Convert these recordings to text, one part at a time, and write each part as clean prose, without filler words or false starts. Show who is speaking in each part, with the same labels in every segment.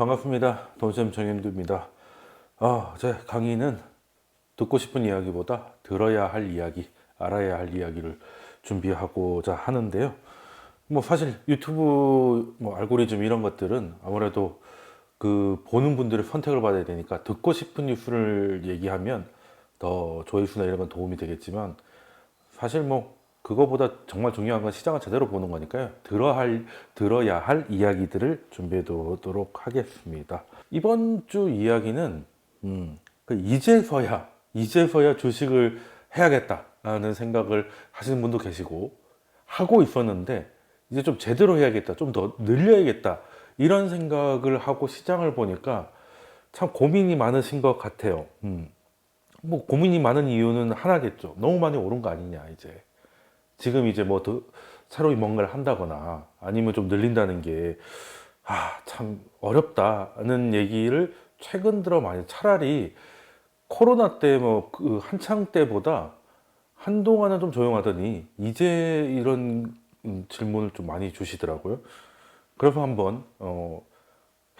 Speaker 1: 반갑습니다. 돈쌤 정현두입니다. 제 강의는 듣고 싶은 이야기보다 들어야 할 이야기, 알아야 할 이야기를 준비하고자 하는데요. 사실 유튜브 알고리즘 이런 것들은 아무래도 그 보는 분들의 선택을 받아야 되니까 듣고 싶은 뉴스를 얘기하면 더 조회수나 이런 건 도움이 되겠지만, 사실 그거보다 정말 중요한 건 시장을 제대로 보는 거니까요. 들어야 할 이야기들을 준비해 두도록 하겠습니다. 이번 주 이야기는 이제서야 주식을 해야겠다라는 생각을 하시는 분도 계시고, 하고 있었는데 이제 좀 제대로 해야겠다, 좀 더 늘려야겠다, 이런 생각을 하고 시장을 보니까 참 고민이 많으신 것 같아요. 고민이 많은 이유는 하나겠죠. 너무 많이 오른 거 아니냐, 이제. 지금 이제 더 새로 뭔가를 한다거나 아니면 좀 늘린다는 게, 참 어렵다는 얘기를 최근 들어 많이, 차라리 코로나 때 그 한창 때보다 한동안은 좀 조용하더니 이제 이런 질문을 좀 많이 주시더라고요. 그래서 한번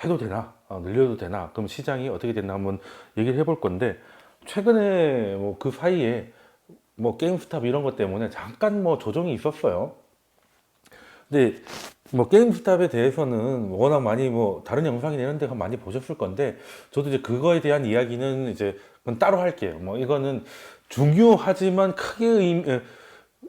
Speaker 1: 해도 되나, 늘려도 되나, 그럼 시장이 어떻게 됐나 한번 얘기를 해볼 건데, 최근에 그 사이에 게임스탑 이런 것 때문에 잠깐 조정이 있었어요. 근데 게임스탑에 대해서는 워낙 많이 다른 영상이나 이런 데가 많이 보셨을 건데, 저도 이제 그거에 대한 이야기는 이제 그건 따로 할게요. 이거는 중요하지만 크게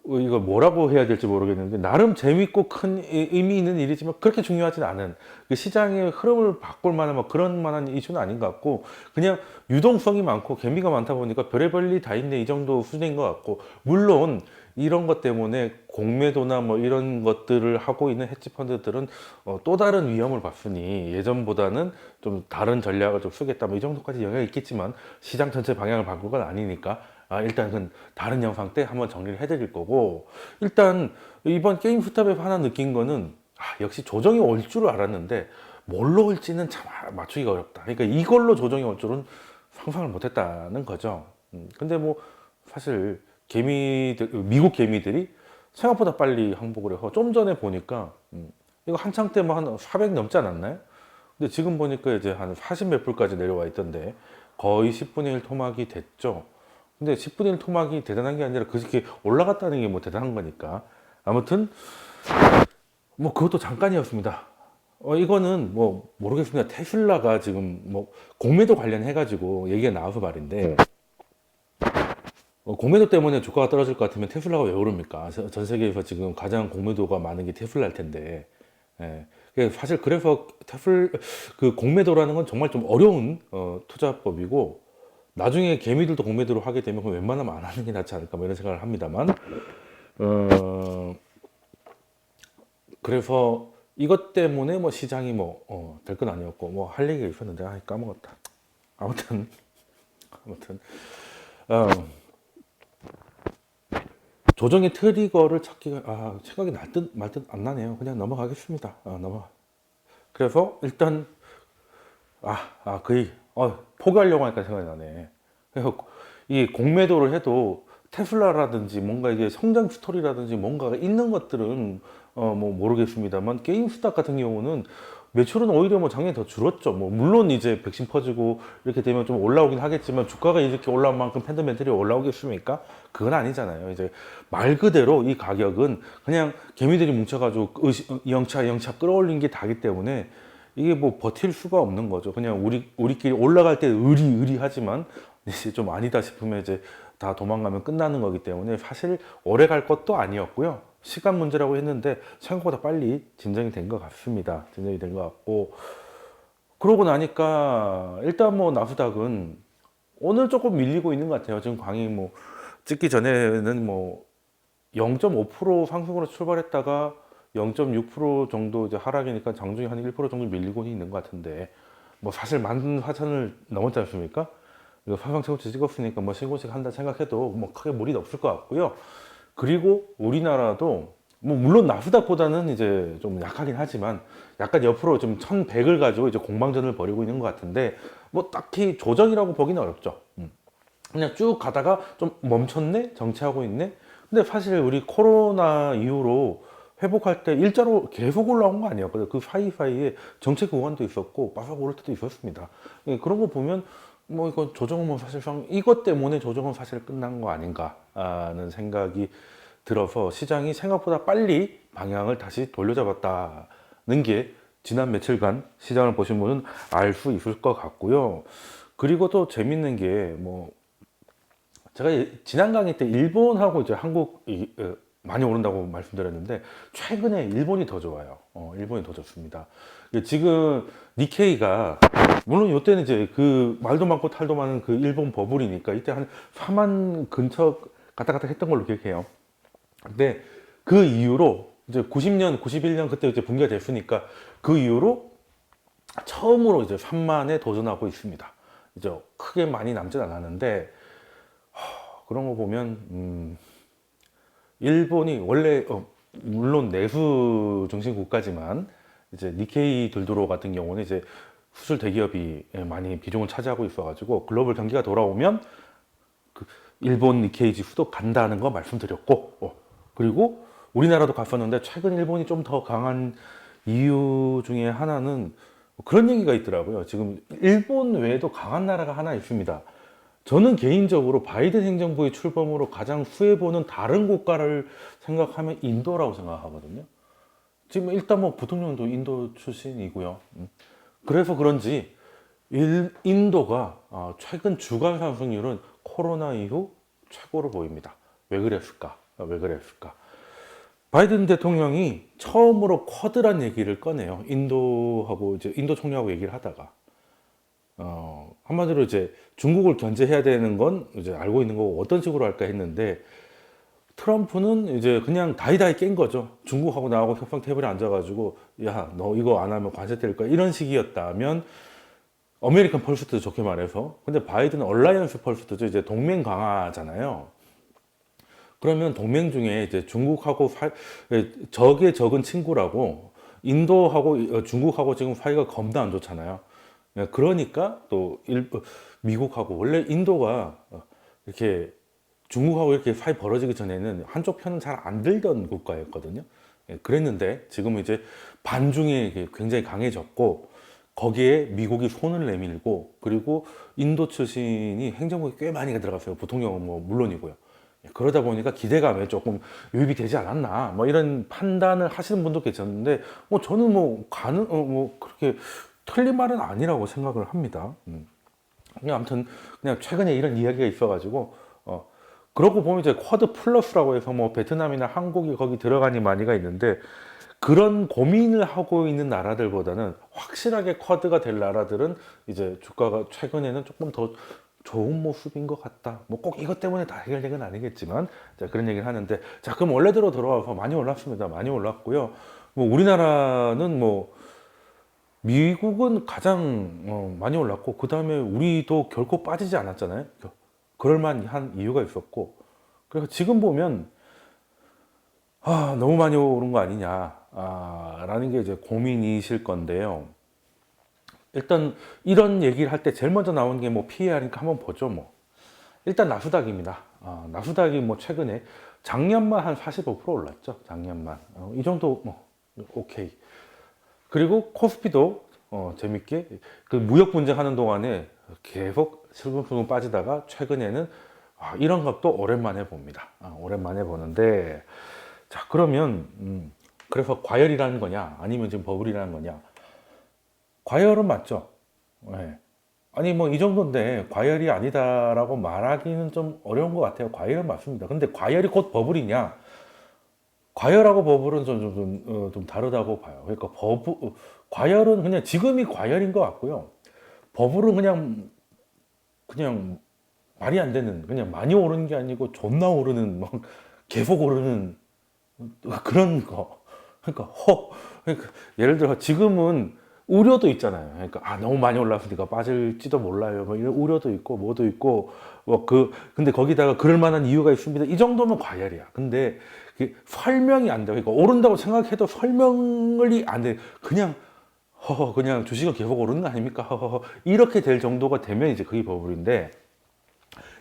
Speaker 1: 이거 뭐라고 해야 될지 모르겠는데, 나름 재밌고 큰 의미 있는 일이지만 그렇게 중요하진 않은, 그 시장의 흐름을 바꿀 만한 그런 만한 이슈는 아닌 것 같고, 그냥 유동성이 많고 개미가 많다 보니까 별의별 일 다 있네, 이 정도 수준인 것 같고, 물론 이런 것 때문에 공매도나 이런 것들을 하고 있는 헤지펀드들은 또 다른 위험을 봤으니 예전보다는 좀 다른 전략을 좀 쓰겠다, 이 정도까지 영향이 있겠지만 시장 전체 방향을 바꿀 건 아니니까, 일단은 다른 영상 때 한번 정리를 해드릴 거고, 일단 이번 게임 스탑에서 하나 느낀 거는, 역시 조정이 올 줄 알았는데 뭘로 올지는 참 맞추기가 어렵다. 그러니까 이걸로 조정이 올 줄은 상상을 못했다는 거죠. 근데 사실 미국 개미들이 생각보다 빨리 항복을 해서, 좀 전에 보니까 이거 한창 때 한 400 넘지 않았나요? 근데 지금 보니까 이제 한 40 몇 불까지 내려와 있던데, 거의 10분의 1 토막이 됐죠. 근데 10분의 1 토막이 대단한 게 아니라 그렇게 올라갔다는 게 대단한 거니까. 아무튼 그것도 잠깐이었습니다. 이거는 모르겠습니다. 테슬라가 지금 공매도 관련해 가지고 얘기가 나와서 말인데, 공매도 때문에 주가가 떨어질 것 같으면 테슬라가 왜 오릅니까? 전 세계에서 지금 가장 공매도가 많은 게 테슬라일 텐데. 예. 사실 그래서 그 공매도라는 건 정말 좀 어려운 투자법이고, 나중에 개미들도 공매도로 하게 되면 그럼 웬만하면 안 하는 게 낫지 않을까, 이런 생각을 합니다만, 그래서 이것 때문에 시장이 될 건 아니었고, 할 얘기가 있었는데 까먹었다. 아무튼 어, 조정의 트리거를 찾기가 생각이 날 듯 말 듯 안 나네요. 그냥 넘어가겠습니다. 그래서 일단 거의 포기하려고 하니까 생각이 나네. 그래서 이 공매도를 해도 테슬라라든지 뭔가 이게 성장 스토리라든지 뭔가가 있는 것들은 모르겠습니다만, 게임스탑 같은 경우는 매출은 오히려 작년에 더 줄었죠. 물론 이제 백신 퍼지고 이렇게 되면 좀 올라오긴 하겠지만, 주가가 이렇게 올라온 만큼 팬더멘털이 올라오겠습니까? 그건 아니잖아요. 이제 말 그대로 이 가격은 그냥 개미들이 뭉쳐가지고 영차 끌어올린 게 다기 때문에, 이게 버틸 수가 없는 거죠. 그냥 우리끼리 올라갈 때 의리하지만, 이제 좀 아니다 싶으면 이제 다 도망가면 끝나는 거기 때문에, 사실 오래 갈 것도 아니었고요. 시간 문제라고 했는데 생각보다 빨리 진정이 된 것 같습니다. 진정이 된 것 같고, 그러고 나니까 일단 나스닥은 오늘 조금 밀리고 있는 것 같아요. 지금 강의 찍기 전에는 0.5% 상승으로 출발했다가 0.6% 정도 이제 하락이니까 장중에 한 1% 정도 밀리고 있는 것 같은데, 사실 14,000을 넘었지 않습니까? 이거 사상 최고치 찍었으니까 신고식 한다 생각해도 크게 무리는 없을 것 같고요. 그리고 우리나라도 물론 나스닥보다는 이제 좀 약하긴 하지만, 약간 옆으로 좀 1100을 가지고 이제 공방전을 벌이고 있는 것 같은데, 딱히 조정이라고 보기는 어렵죠. 그냥 쭉 가다가 좀 멈췄네? 정체하고 있네? 근데 사실 우리 코로나 이후로 회복할 때 일자로 계속 올라온 거 아니었거든요. 그 사이사이에 정체 구간도 있었고 바삭 오를 때도 있었습니다. 예, 그런 거 보면 뭐 이거 조정은 뭐 사실상 이것 때문에 조정은 사실 끝난 거 아닌가 하는 생각이 들어서 시장이 생각보다 빨리 방향을 다시 돌려잡았다는 게 지난 며칠간 시장을 보신 분은 알 수 있을 것 같고요. 그리고 또 재밌는 게 뭐 제가 지난 강의 때 일본하고 이제 한국이 많이 오른다고 말씀드렸는데 최근에 일본이 더 좋아요. 일본이 더 좋습니다. 지금 니케이가 물론 이때는 이제 그 말도 많고 탈도 많은 그 일본 버블이니까 이때 한 4만 근처 갔다 갔다 했던 걸로 기억해요. 근데 그 이후로 이제 90년, 91년 그때 이제 붕괴가 됐으니까 그 이후로 처음으로 이제 3만에 도전하고 있습니다. 이제 크게 많이 남진 않았는데 그런 거 보면 일본이 원래 물론 내수 중심 국가지만 이제 니케이 들도로 같은 경우는 이제 수출 대기업이 많이 비중을 차지하고 있어가지고 글로벌 경기가 돌아오면 그 일본 니케이 지수도 간다는 거 말씀드렸고 그리고 우리나라도 갔었는데 최근 일본이 좀 더 강한 이유 중에 하나는 그런 얘기가 있더라고요. 지금 일본 외에도 강한 나라가 하나 있습니다. 저는 개인적으로 바이든 행정부의 출범으로 가장 수혜보는 다른 국가를 생각하면 인도라고 생각하거든요. 지금 일단 뭐 부통령도 인도 출신이고요. 그래서 그런지 인도가 최근 주간 상승률은 코로나 이후 최고로 보입니다. 왜 그랬을까? 왜 그랬을까? 바이든 대통령이 처음으로 쿼드란 얘기를 꺼내요. 인도하고 이제 인도 총리하고 얘기를 하다가 한마디로 이제 중국을 견제해야 되는 건 이제 알고 있는 거고 어떤 식으로 할까 했는데 트럼프는 이제 그냥 다이다이 깬 거죠. 중국하고 나하고 협상 테이블에 앉아가지고 야, 너 이거 안 하면 관세 때릴 거야. 이런 식이었다면 아메리칸 펄스트 좋게 말해서. 근데 바이든은 얼라이언스 펄스트죠. 이제 동맹 강화잖아요. 그러면 동맹 중에 이제 중국하고 적의 적은 친구라고 인도하고 중국하고 지금 사이가 겁나 안 좋잖아요. 그러니까 또 미국하고 원래 인도가 이렇게 중국하고 이렇게 사이 벌어지기 전에는 한쪽 편은 잘 안 들던 국가였거든요. 그랬는데 지금은 이제 반중에 굉장히 강해졌고 거기에 미국이 손을 내밀고 그리고 인도 출신이 행정부에 꽤 많이 들어갔어요. 부통령은 뭐 물론이고요. 그러다 보니까 기대감에 조금 유입이 되지 않았나 뭐 이런 판단을 하시는 분도 계셨는데 뭐 저는 뭐 뭐 그렇게 틀린 말은 아니라고 생각을 합니다. 그냥 아무튼 그냥 최근에 이런 이야기가 있어가지고 그러고 보면 이제 쿼드 플러스라고 해서 뭐 베트남이나 한국이 거기 들어가니 많이가 있는데 그런 고민을 하고 있는 나라들보다는 확실하게 쿼드가 될 나라들은 이제 주가가 최근에는 조금 더 좋은 모습인 것 같다. 뭐 꼭 이것 때문에 다 해결된 건 아니겠지만 자, 그런 얘기를 하는데 자 그럼 원래대로 돌아와서 많이 올랐습니다. 많이 올랐고요. 뭐 우리나라는 뭐 미국은 가장 많이 올랐고 그 다음에 우리도 결코 빠지지 않았잖아요. 그럴 만한 이유가 있었고 그래서 지금 보면 너무 많이 오른 거 아니냐 라는 게 이제 고민이실 건데요. 일단 이런 얘기를 할 때 제일 먼저 나오는 게 뭐 PER이니까 한번 보죠. 뭐 일단 나스닥입니다. 나스닥이 뭐 최근에 작년만 한 45% 올랐죠. 작년만 이 정도 뭐 오케이. 그리고 코스피도 재밌게 그 무역 분쟁하는 동안에 계속 슬금슬금 빠지다가 최근에는 이런 것도 오랜만에 봅니다. 오랜만에 보는데 자 그러면 그래서 과열이라는 거냐 아니면 지금 버블이라는 거냐? 과열은 맞죠. 네. 아니 뭐 이 정도인데 과열이 아니다라고 말하기는 좀 어려운 것 같아요. 과열은 맞습니다. 근데 과열이 곧 버블이냐? 과열하고 버블은 좀 다르다고 봐요. 그러니까 과열은 그냥 지금이 과열인 것 같고요. 버블은 그냥 말이 안 되는 그냥 많이 오르는 게 아니고 존나 오르는 막 계속 오르는 그런 거. 그러니까 그러니까 예를 들어 지금은 우려도 있잖아요. 그러니까 너무 많이 올랐으니까 빠질지도 몰라요. 뭐 이런 우려도 있고 뭐도 있고 근데 거기다가 그럴 만한 이유가 있습니다. 이 정도면 과열이야. 근데 설명이 안 돼. 그러니까 오른다고 생각해도 설명이 안 돼. 그냥 주식은 계속 오르는 거 아닙니까? 이렇게 될 정도가 되면 이제 그게 버블인데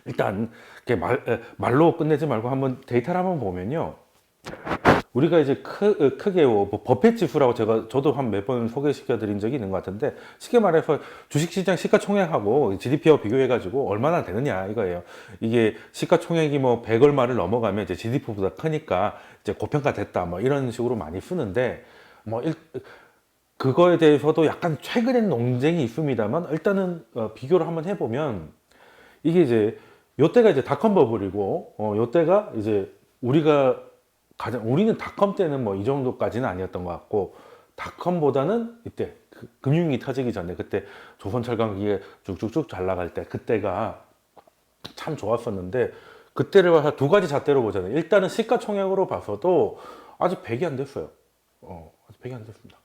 Speaker 1: 일단 말로 끝내지 말고 한번 데이터를 한번 보면요. 우리가 이제 크게 뭐 버핏 지수라고 저도 한 몇 번 소개시켜 드린 적이 있는 것 같은데, 쉽게 말해서 주식시장 시가총액하고 GDP하고 비교해가지고 얼마나 되느냐 이거예요. 이게 시가총액이 뭐 100 얼마를 넘어가면 이제 GDP보다 크니까 이제 고평가됐다 뭐 이런 식으로 많이 쓰는데, 뭐 그거에 대해서도 약간 최근엔 논쟁이 있습니다만, 일단은 비교를 한번 해보면 이게 이제 요때가 이제 닷컴 버블이고, 요때가 이제 우리는 닷컴 때는 뭐 이 정도까지는 아니었던 것 같고, 닷컴보다는 이때 금융이 터지기 전에, 그때 조선철강기에 쭉쭉쭉 잘 나갈 때, 그때가 참 좋았었는데, 그때를 봐서 두 가지 잣대로 보잖아요. 일단은 시가총액으로 봐서도 아직 100이 안 됐어요. 아직 100이 안 됐습니다.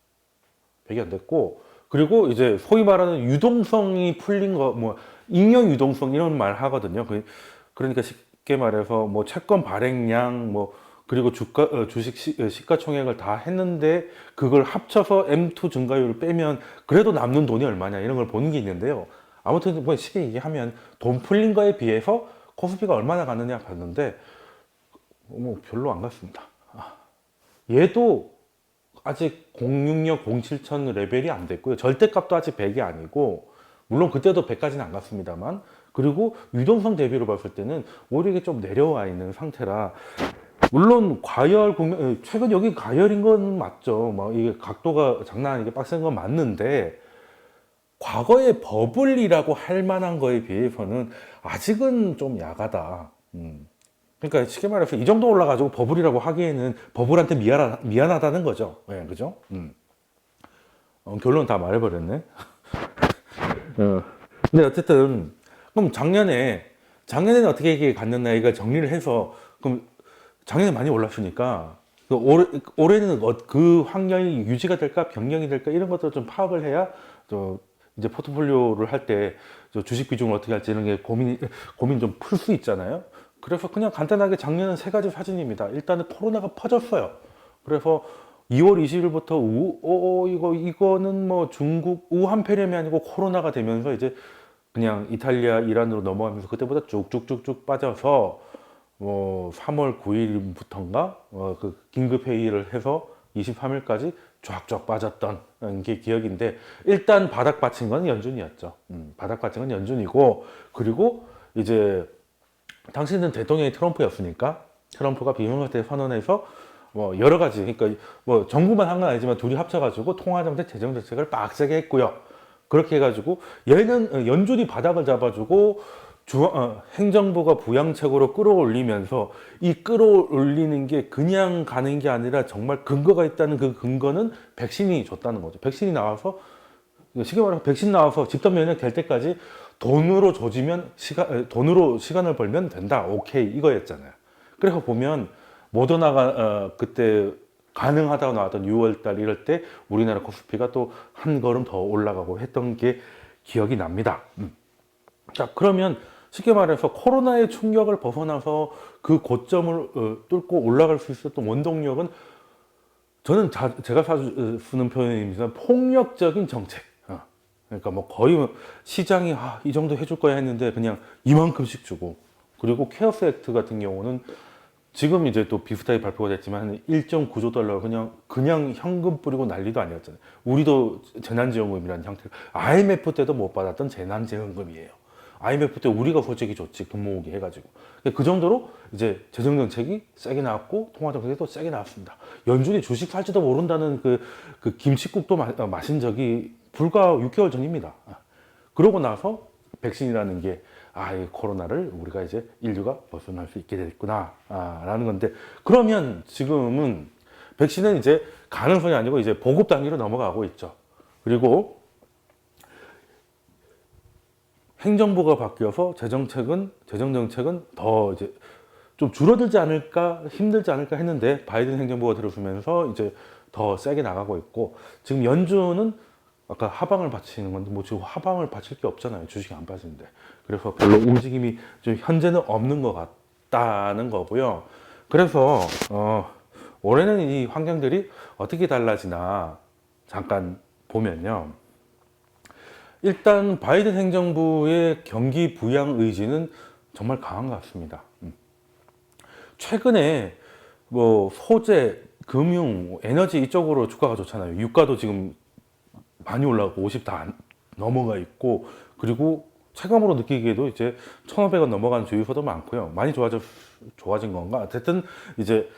Speaker 1: 100이 안 됐고, 그리고 이제 소위 말하는 유동성이 풀린 거, 뭐 잉여 유동성 이런 말 하거든요. 그러니까 쉽게 말해서 뭐 채권 발행량, 뭐 그리고 주식 시가총액을 다 했는데 그걸 합쳐서 M2 증가율을 빼면 그래도 남는 돈이 얼마냐 이런 걸 보는 게 있는데요. 아무튼 뭐 쉽게 얘기하면 돈 풀린 거에 비해서 코스피가 얼마나 갔느냐 봤는데 뭐 별로 안 갔습니다. 얘도 아직 066, 07천 레벨이 안 됐고요. 절대값도 아직 100이 아니고, 물론 그때도 100까지는 안 갔습니다만, 그리고 유동성 대비로 봤을 때는 오히려 이게 좀 내려와 있는 상태라, 물론 최근 여기 과열인 건 맞죠. 뭐 이게 각도가 장난 아니게 빡센 건 맞는데, 과거의 버블이라고 할 만한 거에 비해서는 아직은 좀 야하다. 그러니까 쉽게 말해서 이 정도 올라가지고 버블이라고 하기에는 버블한테 미안하다는 거죠. 네, 그죠? 결론 다 말해버렸네. 근데 어쨌든 그럼 작년에는 어떻게 이게 갔느냐 이거 정리를 해서, 그럼 작년에 많이 올랐으니까 올해는 그 환경이 유지가 될까 변경이 될까 이런 것도 좀 파악을 해야 이제 포트폴리오를 할 때 주식 비중을 어떻게 할지 이런 게 고민 좀 풀 수 있잖아요. 그래서 그냥 간단하게 작년은 세 가지 사진입니다. 일단은 코로나가 퍼졌어요. 그래서 2월 20일부터 이거는 뭐 중국 우한 폐렴이 아니고 코로나가 되면서 이제 그냥 이탈리아, 이란으로 넘어가면서 그때보다 쭉쭉쭉쭉 빠져서 뭐 3월 9일부터인가 그 긴급 회의를 해서 23일까지 쫙쫙 빠졌던 게 기억인데, 일단 바닥 받친 건 연준이었죠. 바닥 받친 건 연준이고, 그리고 이제 당시는 대통령이 트럼프였으니까 트럼프가 비무장대 선언해서 뭐 여러 가지, 그러니까 뭐 정부만 한 건 아니지만 둘이 합쳐가지고 통화정책, 재정정책을 빡세게 했고요. 그렇게 해가지고 얘는 연준이 바닥을 잡아주고 행정부가 부양책으로 끌어올리면서, 이 끌어올리는 게 그냥 가는 게 아니라 정말 근거가 있다는 그 근거는 백신이 줬다는 거죠. 백신이 나와서, 쉽게 말해서 백신 나와서 집단 면역 될 때까지 돈으로 돈으로 시간을 벌면 된다. 오케이. 이거였잖아요. 그래서 보면 모더나가 그때 가능하다고 나왔던 6월달 이럴 때 우리나라 코스피가 또 한 걸음 더 올라가고 했던 게 기억이 납니다. 자, 그러면 쉽게 말해서 코로나의 충격을 벗어나서 그 고점을 뚫고 올라갈 수 있었던 원동력은, 저는 제가 쓰는 표현입니다. 폭력적인 정책. 그러니까 뭐 거의 시장이 이 정도 해줄 거야 했는데 그냥 이만큼씩 주고, 그리고 케어스 액트 같은 경우는 지금 이제 또 비슷하게 발표가 됐지만 1.9조 달러 그냥 현금 뿌리고 난리도 아니었잖아요. 우리도 재난지원금이라는 형태, IMF 때도 못 받았던 재난지원금이에요. IMF 때 우리가 솔직히 줬지, 돈 모으기 해가지고. 그 정도로 이제 재정정책이 세게 나왔고 통화정책이 또 세게 나왔습니다. 연준이 주식 살지도 모른다는 그 김칫국도 마신 적이 불과 6개월 전입니다. 그러고 나서 백신이라는 게, 이 코로나를 우리가 이제 인류가 벗어날 수 있게 됐구나 라는 건데, 그러면 지금은 백신은 이제 가능성이 아니고 이제 보급 단계로 넘어가고 있죠. 그리고 행정부가 바뀌어서 재정정책은 더 이제 좀 줄어들지 않을까, 힘들지 않을까 했는데, 바이든 행정부가 들어서면서 이제 더 세게 나가고 있고, 지금 연준은 아까 하방을 받치는 건데, 뭐 지금 하방을 받칠 게 없잖아요. 주식이 안 빠지는데. 그래서 별로 움직임이 좀 현재는 없는 것 같다는 거고요. 그래서 올해는 이 환경들이 어떻게 달라지나 잠깐 보면요. 일단 바이든 행정부의 경기 부양 의지는 정말 강한 것 같습니다. 최근에 뭐 소재, 금융, 에너지 이쪽으로 주가가 좋잖아요. 유가도 지금 많이 올라가고 50 다 넘어가 있고, 그리고 체감으로 느끼기에도 이제 1,500원 넘어가는 주유소도 많고요. 많이 좋아진 건가? 어쨌든 이제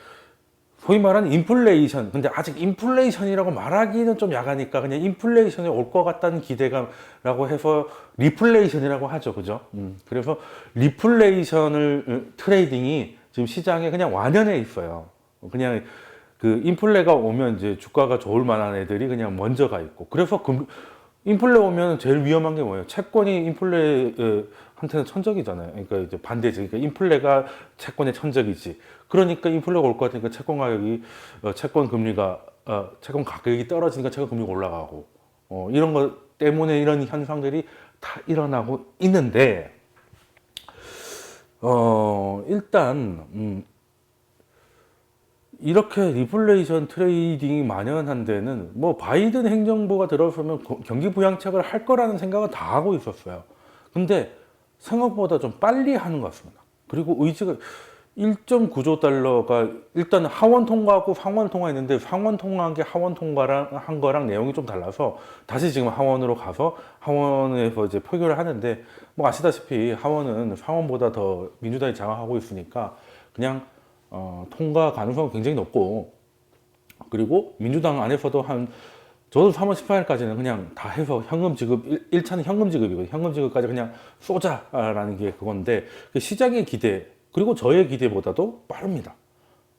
Speaker 1: 소위 말하는 인플레이션. 근데 아직 인플레이션이라고 말하기는 좀 야하니까 그냥 인플레이션이 올 것 같다는 기대감라고 해서 리플레이션이라고 하죠. 그죠? 그래서 리플레이션을 트레이딩이 지금 시장에 그냥 완연해 있어요. 그냥 그 인플레가 오면 이제 주가가 좋을 만한 애들이 그냥 먼저 가 있고. 그래서 인플레 오면 제일 위험한 게 뭐예요? 채권이 인플레한테는 천적이잖아요. 그러니까 이제 반대지. 그러니까 인플레가 채권의 천적이지. 그러니까 인플레가 올 것 같으니까 채권 가격이, 채권 금리가, 채권 가격이 떨어지니까 채권 금리가 올라가고, 이런 것 때문에 이런 현상들이 다 일어나고 있는데, 일단, 이렇게 리플레이션 트레이딩이 만연한 데는 뭐 바이든 행정부가 들어서면 경기 부양책을 할 거라는 생각은 다 하고 있었어요. 근데 생각보다 좀 빨리 하는 것 같습니다. 그리고 의지가 1.9조 달러가 일단 하원 통과하고 상원 통과했는데, 상원 통과한 게 하원 통과랑 한 거랑 내용이 좀 달라서 다시 지금 하원으로 가서 하원에서 이제 표결을 하는데, 뭐 아시다시피 하원은 상원보다 더 민주당이 장악하고 있으니까 그냥 통과 가능성은 굉장히 높고, 그리고 민주당 안에서도 저도 3월 18일까지는 그냥 다 해서 현금 지급, 1차는 현금 지급이고, 현금 지급까지 그냥 쏘자라는 게 그건데, 그 시장의 기대, 그리고 저의 기대보다도 빠릅니다.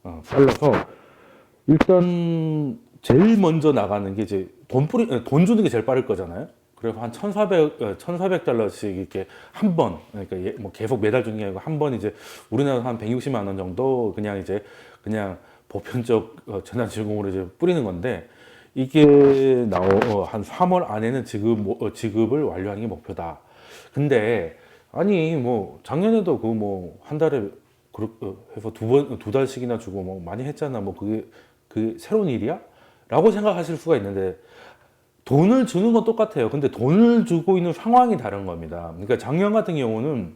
Speaker 1: 빨라서, 일단, 제일 먼저 나가는 게 이제 돈 주는 게 제일 빠를 거잖아요. 그래서 한 1,400달러씩 이렇게 한 번, 그러니까 뭐 계속 매달 주는 게 아니고 한 번 이제 우리나라 한 160만 원 정도 그냥 보편적 재난지원금으로 이제 뿌리는 건데, 이게 한 3월 안에는 지급을 완료하는 게 목표다. 근데 아니 뭐 작년에도 그 뭐 한 달에 해서 두 달씩이나 주고 뭐 많이 했잖아. 뭐 그게 새로운 일이야? 라고 생각하실 수가 있는데, 돈을 주는 건 똑같아요. 근데 돈을 주고 있는 상황이 다른 겁니다. 그러니까 작년 같은 경우는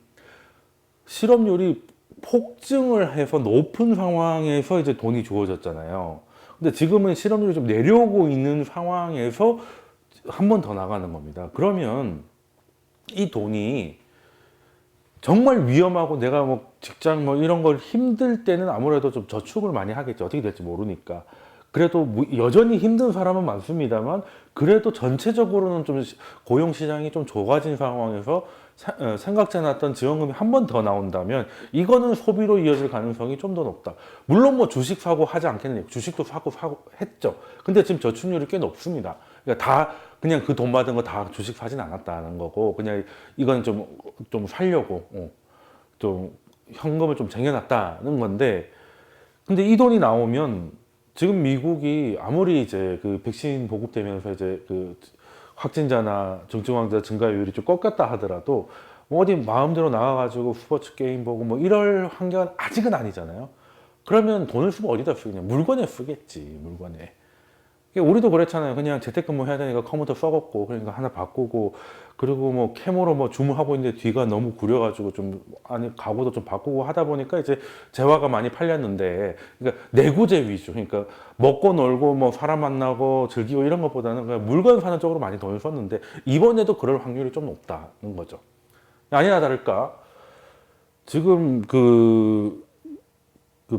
Speaker 1: 실업률이 폭증을 해서 높은 상황에서 이제 돈이 주어졌잖아요. 근데 지금은 실업률이 좀 내려오고 있는 상황에서 한 번 더 나가는 겁니다. 그러면 이 돈이 정말 위험하고 내가 뭐 직장 뭐 이런 걸 힘들 때는 아무래도 좀 저축을 많이 하겠죠. 어떻게 될지 모르니까. 그래도 여전히 힘든 사람은 많습니다만, 그래도 전체적으로는 좀 고용 시장이 좀 좋아진 상황에서 생각지 않았던 지원금이 한 번 더 나온다면 이거는 소비로 이어질 가능성이 좀 더 높다. 물론 뭐 주식 사고 하지 않겠느냐. 주식도 사고 했죠. 근데 지금 저축률이 꽤 높습니다. 그러니까 다 그냥 그 돈 받은 거 다 주식 사진 않았다는 거고, 그냥 이건 좀 살려고 좀 현금을 좀 쟁여놨다는 건데, 근데 이 돈이 나오면 지금 미국이 아무리 이제 그 백신 보급되면서 이제 그 확진자나 중증 환자 증가율이 좀 꺾였다 하더라도 뭐 어디 마음대로 나가가지고 스포츠 게임 보고 뭐 이럴 환경은 아직은 아니잖아요. 그러면 돈을 쓰면 어디다 쓰겠냐? 물건에 쓰겠지, 물건에. 우리도 그랬잖아요. 그냥 재택근무 해야 되니까 컴퓨터 썩었고, 그러니까 하나 바꾸고, 그리고 뭐 캠으로 뭐 줌하고 있는데 뒤가 너무 구려가지고 가구도 좀 바꾸고 하다 보니까 이제 재화가 많이 팔렸는데, 그러니까 내구재 위주. 그러니까 먹고 놀고 뭐 사람 만나고 즐기고 이런 것보다는 그냥 물건 사는 쪽으로 많이 돈을 썼는데, 이번에도 그럴 확률이 좀 높다는 거죠. 아니나 다를까, 지금 그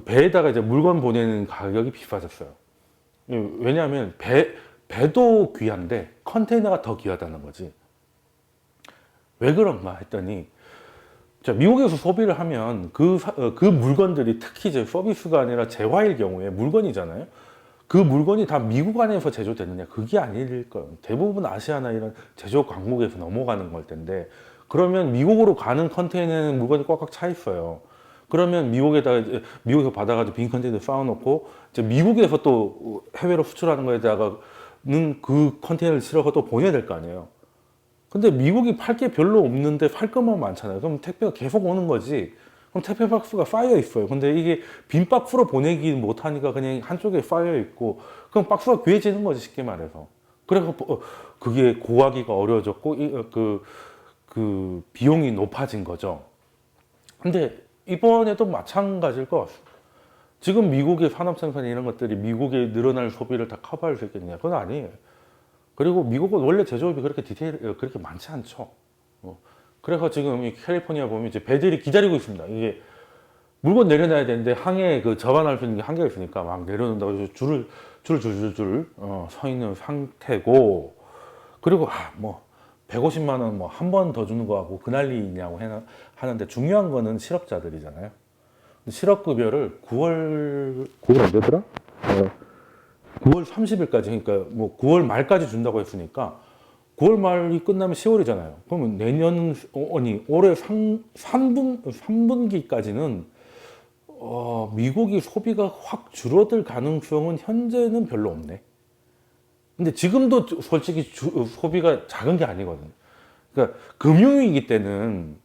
Speaker 1: 배에다가 이제 물건 보내는 가격이 비싸졌어요. 왜냐하면 배도 귀한데 컨테이너가 더 귀하다는 거지. 왜 그런가 했더니, 자, 미국에서 소비를 하면 그 물건들이 특히 이제 서비스가 아니라 재화일 경우에 물건이잖아요. 그 물건이 다 미국 안에서 제조되느냐? 그게 아닐 거예요. 대부분 아시아나 이런 제조 강국에서 넘어가는 걸 텐데, 그러면 미국으로 가는 컨테이너는 물건이 꽉꽉 차 있어요. 그러면 미국에서 받아가지고 빈 컨테이너 쌓아놓고, 이제 미국에서 또 해외로 수출하는 거에다가는 그 컨테이너를 실어서 또 보내야 될 거 아니에요. 근데 미국이 팔 게 별로 없는데 팔 것만 많잖아요. 그럼 택배가 계속 오는 거지. 그럼 택배 박스가 쌓여 있어요. 근데 이게 빈 박스로 보내기 못하니까 그냥 한쪽에 쌓여 있고, 그럼 박스가 귀해지는 거지, 쉽게 말해서. 그래서 그게 구하기가 어려워졌고, 그 비용이 높아진 거죠. 근데 이번에도 마찬가지일 것 같습니다. 지금 미국의 산업 생산 이런 것들이 미국의 늘어날 소비를 다 커버할 수 있겠느냐? 그건 아니에요. 그리고 미국은 원래 제조업이 그렇게 그렇게 많지 않죠. 그래서 지금 이 캘리포니아 보면 이제 배들이 기다리고 있습니다. 이게 물건 내려놔야 되는데 항해에 그 접안할 수 있는 게 한계가 있으니까 막 내려놓는다고 해서 줄을 서 있는 상태고, 그리고 뭐 150만 원 뭐 한 번 더 주는 거하고 그 난리냐고 하는데, 중요한 거는 실업자들이잖아요. 실업급여를 9월 언제더라? 9월 30일까지, 그러니까 뭐 9월 말까지 준다고 했으니까 9월 말이 끝나면 10월이잖아요. 그러면 내년, 아니, 올해 3분기까지는 미국이 소비가 확 줄어들 가능성은 현재는 별로 없네. 근데 지금도 솔직히 소비가 작은 게 아니거든요. 그러니까 금융위기 때는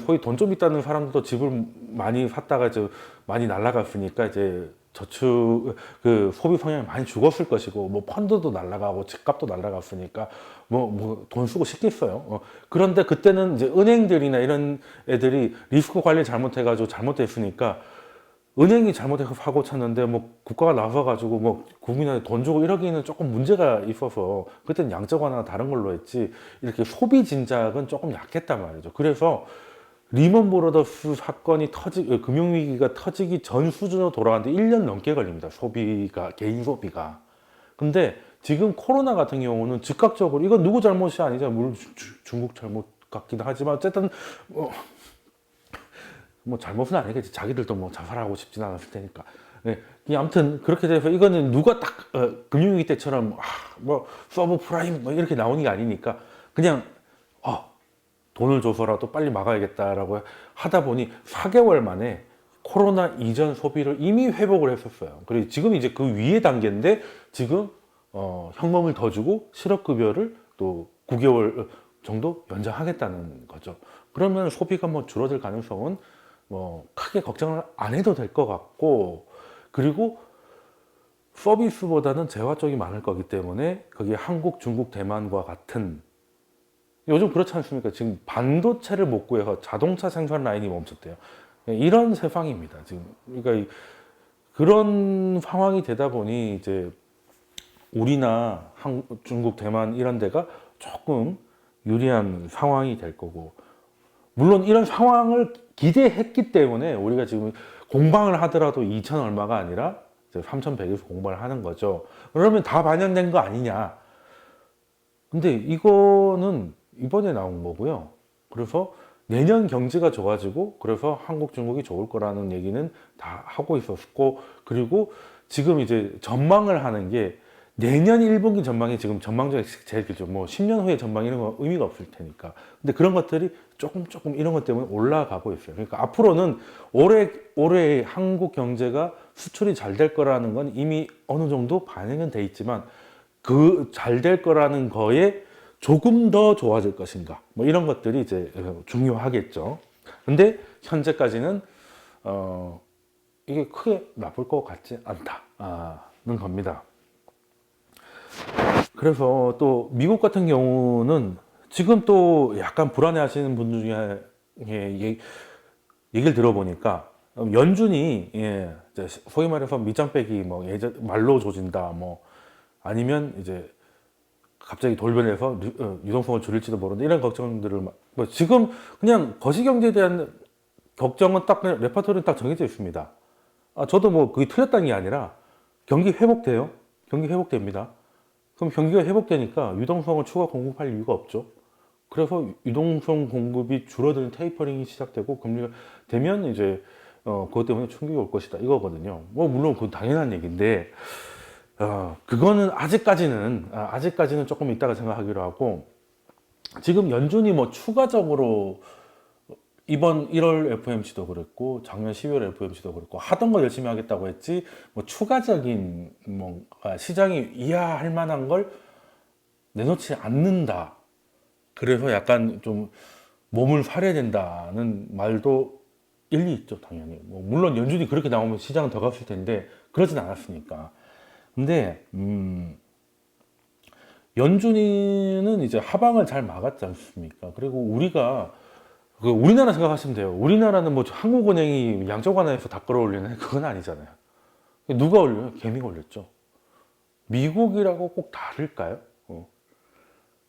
Speaker 1: 소위 돈 좀 있다는 사람들도 집을 많이 샀다가 이제 많이 날라갔으니까 이제 저축 그 소비 성향이 많이 죽었을 것이고, 뭐 펀드도 날라가고 집값도 날라갔으니까 뭐 돈 쓰고 싶겠어요. 그런데 그때는 이제 은행들이나 이런 애들이 리스크 관리 잘못해가지고 잘못됐으니까, 은행이 잘못해서 사고 쳤는데 뭐 국가가 나서가지고 뭐 국민한테 돈 주고 이러기는 조금 문제가 있어서 그때는 양적 완화나 다른 걸로 했지, 이렇게 소비 진작은 조금 약했단 말이죠. 그래서 리먼 브로더스 사건이 금융위기가 터지기 전 수준으로 돌아가는데 1년 넘게 걸립니다. 개인 소비가. 근데 지금 코로나 같은 경우는 즉각적으로, 이건 누구 잘못이 아니죠. 물론 중국 잘못 같기도 하지만 어쨌든 뭐 잘못은 아니겠지. 자기들도 뭐 자살하고 싶진 않았을 테니까. 네. 아무튼 그렇게 돼서 이거는 누가 딱 금융위기 때처럼 뭐 서브 프라임 뭐 이렇게 나오는 게 아니니까, 그냥 돈을 줘서라도 빨리 막아야겠다라고 하다 보니 4개월 만에 코로나 이전 소비를 이미 회복을 했었어요. 그리고 지금 이제 그 위에 단계인데, 지금 현금을 더 주고 실업급여를 또 9개월 정도 연장하겠다는 거죠. 그러면 소비가 뭐 줄어들 가능성은 뭐 크게 걱정을 안 해도 될 것 같고, 그리고 서비스보다는 재화 쪽이 많을 거기 때문에 거기에 한국, 중국, 대만과 같은, 요즘 그렇지 않습니까? 지금 반도체를 못 구해서 자동차 생산 라인이 멈췄대요. 이런 세상입니다, 지금. 그러니까 그런 상황이 되다 보니 이제 우리나 한국, 중국, 대만 이런 데가 조금 유리한 상황이 될 거고, 물론 이런 상황을 기대했기 때문에 우리가 지금 공방을 하더라도 2천 얼마가 아니라 3,100에서 공방을 하는 거죠. 그러면 다 반영된 거 아니냐? 근데 이거는 이번에 나온 거고요. 그래서 내년 경제가 좋아지고, 그래서 한국, 중국이 좋을 거라는 얘기는 다 하고 있었고, 그리고 지금 이제 전망을 하는 게 내년 1분기 전망이 지금 전망 중에 제일 길죠. 뭐 10년 후에 전망 이런 거 의미가 없을 테니까. 근데 그런 것들이 조금 이런 것 때문에 올라가고 있어요. 그러니까 앞으로는 올해 한국 경제가 수출이 잘 될 거라는 건 이미 어느 정도 반영은 돼 있지만, 그 잘 될 거라는 거에 조금 더 좋아질 것인가, 뭐 이런 것들이 이제 중요하겠죠. 근데 현재까지는 이게 크게 나쁠 것 같지 않다는 겁니다. 그래서 또 미국 같은 경우는 지금 또 약간 불안해 하시는 분 중에 얘기를 들어보니까, 연준이 소위 말해서 밑장 빼기, 뭐 말로 조진다, 뭐 아니면 이제 갑자기 돌변해서 유동성을 줄일지도 모른다, 이런 걱정들을 뭐 지금 그냥 거시경제에 대한 걱정은 딱 그냥 레퍼토리는 딱 정해져 있습니다. 저도 뭐 그게 틀렸다는 게 아니라 경기 회복돼요. 경기 회복됩니다. 그럼 경기가 회복되니까 유동성을 추가 공급할 이유가 없죠. 그래서 유동성 공급이 줄어드는 테이퍼링이 시작되고, 금리가 되면 이제 그것 때문에 충격이 올 것이다, 이거거든요. 뭐 물론 그건 당연한 얘기인데, 그거는 아직까지는 조금 있다가 생각하기로 하고, 지금 연준이 뭐 추가적으로 이번 1월 FOMC도 그랬고 작년 12월 FOMC도 그랬고 하던 거 열심히 하겠다고 했지, 뭐 추가적인 뭔가 시장이 이해할 만한 걸 내놓지 않는다. 그래서 약간 좀 몸을 사려야 된다는 말도 일리 있죠, 당연히. 뭐 물론 연준이 그렇게 나오면 시장은 더 갔을 텐데 그러진 않았으니까. 근데 연준이는 이제 하방을 잘 막았지 않습니까? 그리고 우리나라 생각하시면 돼요. 우리나라는 뭐 한국은행이 양적 완화해서 다 끌어올리는, 그건 아니잖아요. 누가 올려요? 개미가 올렸죠. 미국이라고 꼭 다를까요?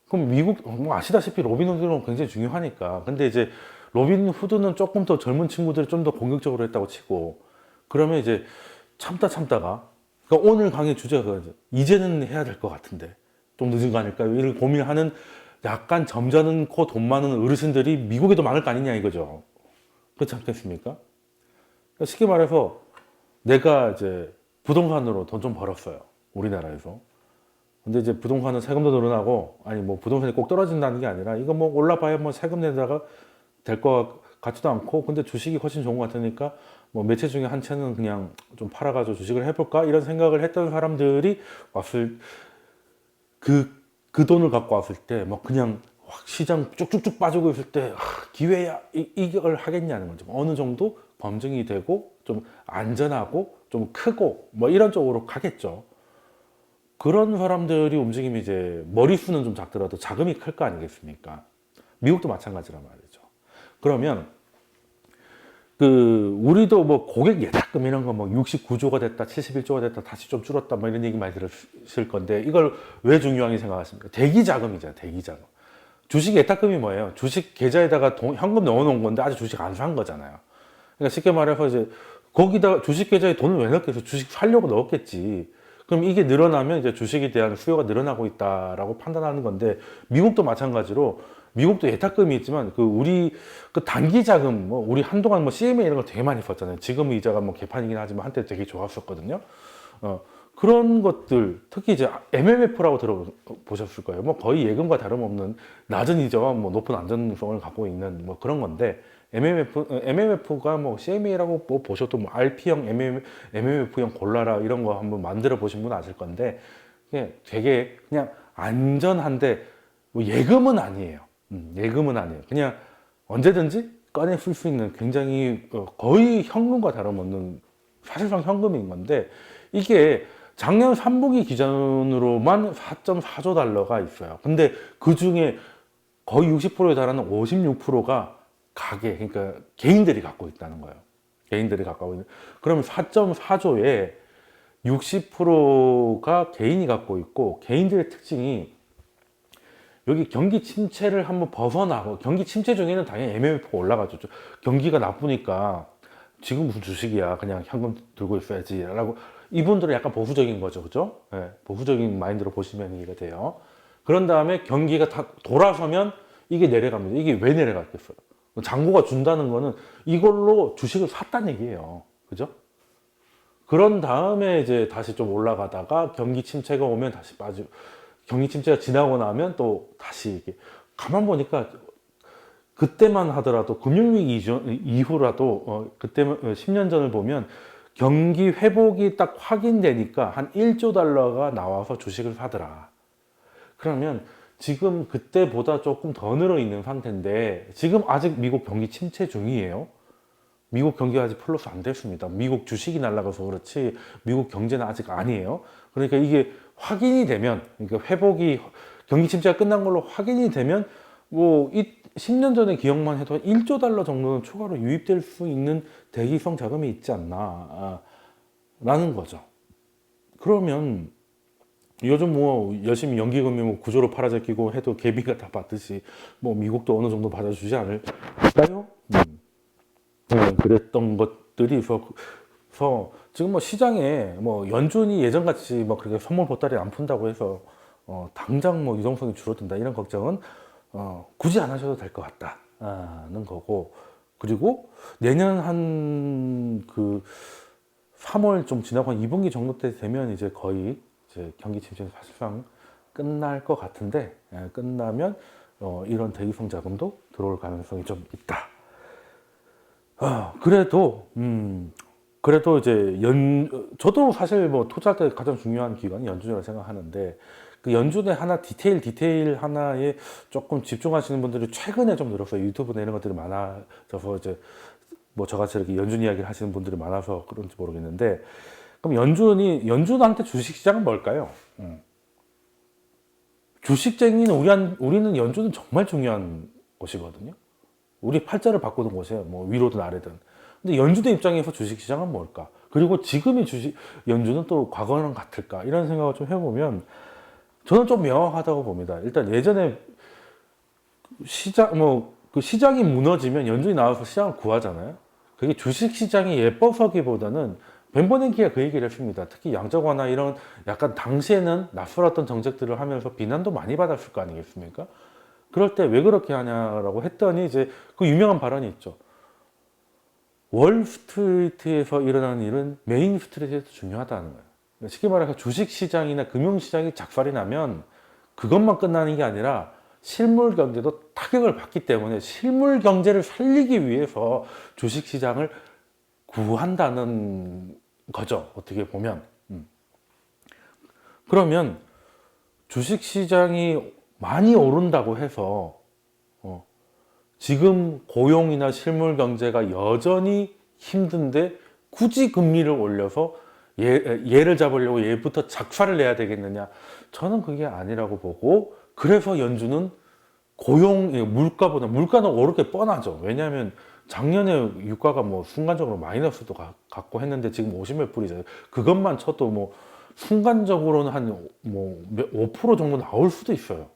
Speaker 1: 그럼 미국, 뭐 아시다시피 로빈후드는 굉장히 중요하니까. 근데 이제 로빈후드는 조금 더 젊은 친구들이 좀 더 공격적으로 했다고 치고, 그러면 이제 참다가, 그러니까 오늘 강의 주제가 이제는 해야 될 것 같은데, 좀 늦은 거 아닐까요? 이를 고민하는 약간 점잖고 돈 많은 어르신들이 미국에도 많을 거 아니냐 이거죠. 그렇지 않겠습니까? 그러니까 쉽게 말해서 내가 이제 부동산으로 돈 좀 벌었어요. 우리나라에서. 근데 이제 부동산은 세금도 늘어나고, 아니 뭐 부동산이 꼭 떨어진다는 게 아니라, 이거 뭐 올라봐야 뭐 세금 내다가 될 것 같지도 않고, 근데 주식이 훨씬 좋은 것 같으니까 뭐 매체 중에 한 채는 그냥 좀 팔아가지고 주식을 해볼까 이런 생각을 했던 사람들이 왔을 그 돈을 갖고 왔을 때 뭐 그냥 확 시장 쭉쭉쭉 빠지고 있을 때 기회야 이걸 하겠냐는 거죠. 어느 정도 검증이 되고 좀 안전하고 좀 크고 뭐 이런 쪽으로 가겠죠. 그런 사람들이 움직임이 이제 머리수는 좀 작더라도 자금이 클 거 아니겠습니까? 미국도 마찬가지란 말이죠. 그러면 우리도 뭐 고객 예탁금 이런 거 뭐 69조가 됐다, 71조가 됐다, 다시 좀 줄었다, 뭐 이런 얘기 많이 들으실 건데, 이걸 왜 중요하게 생각하십니까? 대기 자금이잖아요, 대기 자금. 주식 예탁금이 뭐예요? 주식 계좌에다가 현금 넣어놓은 건데 아직 주식 안 산 거잖아요. 그러니까 쉽게 말해서 이제 거기다 주식 계좌에 돈을 왜 넣겠어? 주식 살려고 넣었겠지. 그럼 이게 늘어나면 이제 주식에 대한 수요가 늘어나고 있다라고 판단하는 건데, 미국도 마찬가지로 미국도 예탁금이 있지만 우리 단기 자금 뭐 우리 한동안 뭐 CMA 이런 거 되게 많이 썼잖아요. 지금은 이자가 뭐 개판이긴 하지만 한때 되게 좋았었거든요. 그런 것들 특히 이제 MMF라고 들어보셨을 거예요. 뭐 거의 예금과 다름없는 낮은 이자와 뭐 높은 안전성을 갖고 있는 뭐 그런 건데, MMF가 뭐 CMA라고 뭐 보셔도 뭐 RP형, MMF형 골라라 이런 거 한번 만들어 보신 분 아실 건데, 되게 그냥 안전한데 뭐 예금은 아니에요. 예금은 아니에요. 그냥 언제든지 꺼내 쓸 수 있는 굉장히 거의 현금과 다름없는 사실상 현금인 건데, 이게 작년 3분기 기준으로만 4.4조 달러가 있어요. 근데 그 중에 거의 60%에 달하는 56%가 가계, 그러니까 개인들이 갖고 있다는 거예요. 개인들이 갖고 있는. 그러면 4.4조에 60%가 개인이 갖고 있고, 개인들의 특징이 여기 경기 침체를 한번 벗어나고, 경기 침체 중에는 당연히 MMF가 올라가죠. 경기가 나쁘니까 지금 무슨 주식이야, 그냥 현금 들고 있어야지 라고, 이분들은 약간 보수적인 거죠. 그죠? 네, 보수적인 마인드로 보시면 이해가 돼요. 그런 다음에 경기가 다 돌아서면 이게 내려갑니다. 이게 왜 내려갔겠어요? 장고가 준다는 거는 이걸로 주식을 샀다는 얘기예요. 그죠? 그런 다음에 이제 다시 좀 올라가다가 경기 침체가 오면 다시 빠지고, 경기 침체가 지나고 나면 또 다시 이게, 가만 보니까 그때만 하더라도 금융위기 이후라도 그때만 10년 전을 보면 경기 회복이 딱 확인되니까 한 1조 달러가 나와서 주식을 사더라. 그러면 지금 그때보다 조금 더 늘어 있는 상태인데, 지금 아직 미국 경기 침체 중이에요. 미국 경기가 아직 플러스 안 됐습니다. 미국 주식이 날아가서 그렇지 미국 경제는 아직 아니에요. 그러니까 이게 확인이 되면, 그러니까 회복이, 경기 침체가 끝난 걸로 확인이 되면 뭐 이 10년 전의 기억만 해도 1조 달러 정도는 추가로 유입될 수 있는 대기성 자금이 있지 않나 라는 거죠. 그러면 요즘 뭐 열심히 연기금이 뭐 구조로 팔아제끼고 해도 개미가 다 받듯이 뭐 미국도 어느 정도 받아주지 않을까요? 그랬던 것들이 있어서 지금 뭐 시장에 뭐 연준이 예전같이 뭐 그렇게 선물 보따리 안 푼다고 해서 당장 뭐 유동성이 줄어든다 이런 걱정은 굳이 안 하셔도 될 것 같다는 거고, 그리고 내년 한 3월 좀 지나고 한 2분기 정도 때 되면 이제 거의 이제 경기 침체는 사실상 끝날 것 같은데, 끝나면 이런 대기성 자금도 들어올 가능성이 좀 있다. 그래도 이제 저도 사실 뭐 투자할 때 가장 중요한 기관이 연준이라고 생각하는데, 그 연준의 하나 디테일 하나에 조금 집중하시는 분들이 최근에 좀 늘었어요. 유튜브나 이런 것들이 많아져서 이제 뭐 저같이 이렇게 연준 이야기를 하시는 분들이 많아서 그런지 모르겠는데, 그럼 연준한테 주식시장은 뭘까요? 주식쟁이는 우리는 연준은 정말 중요한 곳이거든요. 우리 팔자를 바꾸는 곳이에요. 뭐 위로든 아래든. 근데 연준의 입장에서 주식시장은 뭘까? 그리고 지금의 주식 연준은 또 과거랑 같을까 이런 생각을 좀 해보면 저는 좀 명확하다고 봅니다. 일단 예전에 시장 그 시장이 무너지면 연준이 나와서 시장을 구하잖아요. 그게 주식 시장이 예뻐서기보다는 벤버냉키가 그 얘기를 했습니다. 특히 양적 완화 이런 약간 당시에는 낯설었던 정책들을 하면서 비난도 많이 받았을 거 아니겠습니까? 그럴 때 왜 그렇게 하냐라고 했더니 이제 그 유명한 발언이 있죠. 월스트리트에서 일어나는 일은 메인 스트리트에서 중요하다는 거예요. 쉽게 말해서 주식 시장이나 금융 시장이 작살이 나면 그것만 끝나는 게 아니라 실물 경제도 타격을 받기 때문에 실물 경제를 살리기 위해서 주식 시장을 구한다는 거죠. 어떻게 보면. 그러면 주식 시장이 많이 오른다고 해서 지금 고용이나 실물 경제가 여전히 힘든데 굳이 금리를 올려서 얘를 잡으려고 얘부터 작살을 내야 되겠느냐? 저는 그게 아니라고 보고 그래서 연준은 물가는 오를 게 뻔하죠. 왜냐하면 작년에 유가가 뭐 순간적으로 마이너스도 갔고 했는데 지금 50몇 불이잖아요. 그것만 쳐도 뭐 순간적으로는 한 뭐 5% 정도 나올 수도 있어요.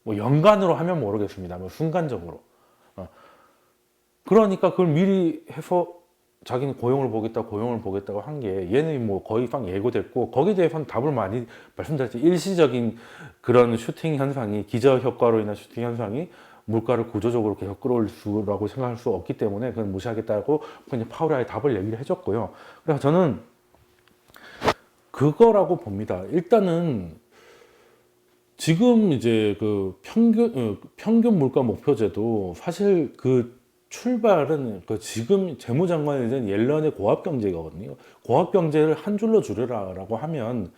Speaker 1: 뭐 연간으로 하면 모르겠습니다. 뭐 순간적으로. 그러니까 그걸 미리 해서 자기는 고용을 보겠다고 한 게 얘는 뭐 거의 막 예고됐고 거기에 대해서는 답을 많이 말씀드렸지. 일시적인 그런 슈팅 현상이 기저 효과로 인한 슈팅 현상이 물가를 구조적으로 계속 끌어올 수라고 생각할 수 없기 때문에 그건 무시하겠다고 그냥 파월의 답을 얘기를 해줬고요. 그래서 저는 그거라고 봅니다. 일단은 지금 이제 그 평균 물가 목표제도 사실 그 출발은 그 지금 재무장관이 된 옐런의 고압 경제거든요. 고압 경제를 한 줄로 줄여라라고 하면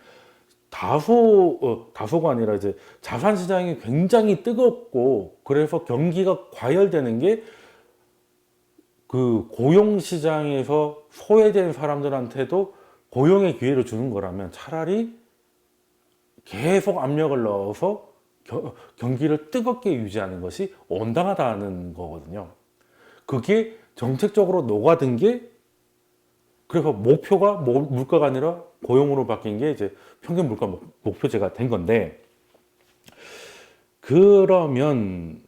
Speaker 1: 다소가 아니라 이제 자산 시장이 굉장히 뜨겁고 그래서 경기가 과열되는 게 그 고용 시장에서 소외된 사람들한테도 고용의 기회를 주는 거라면 차라리 계속 압력을 넣어서 경기를 뜨겁게 유지하는 것이 온당하다는 거거든요. 그게 정책적으로 녹아든 게 그래서 목표가 물가가 아니라 고용으로 바뀐 게 이제 평균 물가 목표제가 된 건데 그러면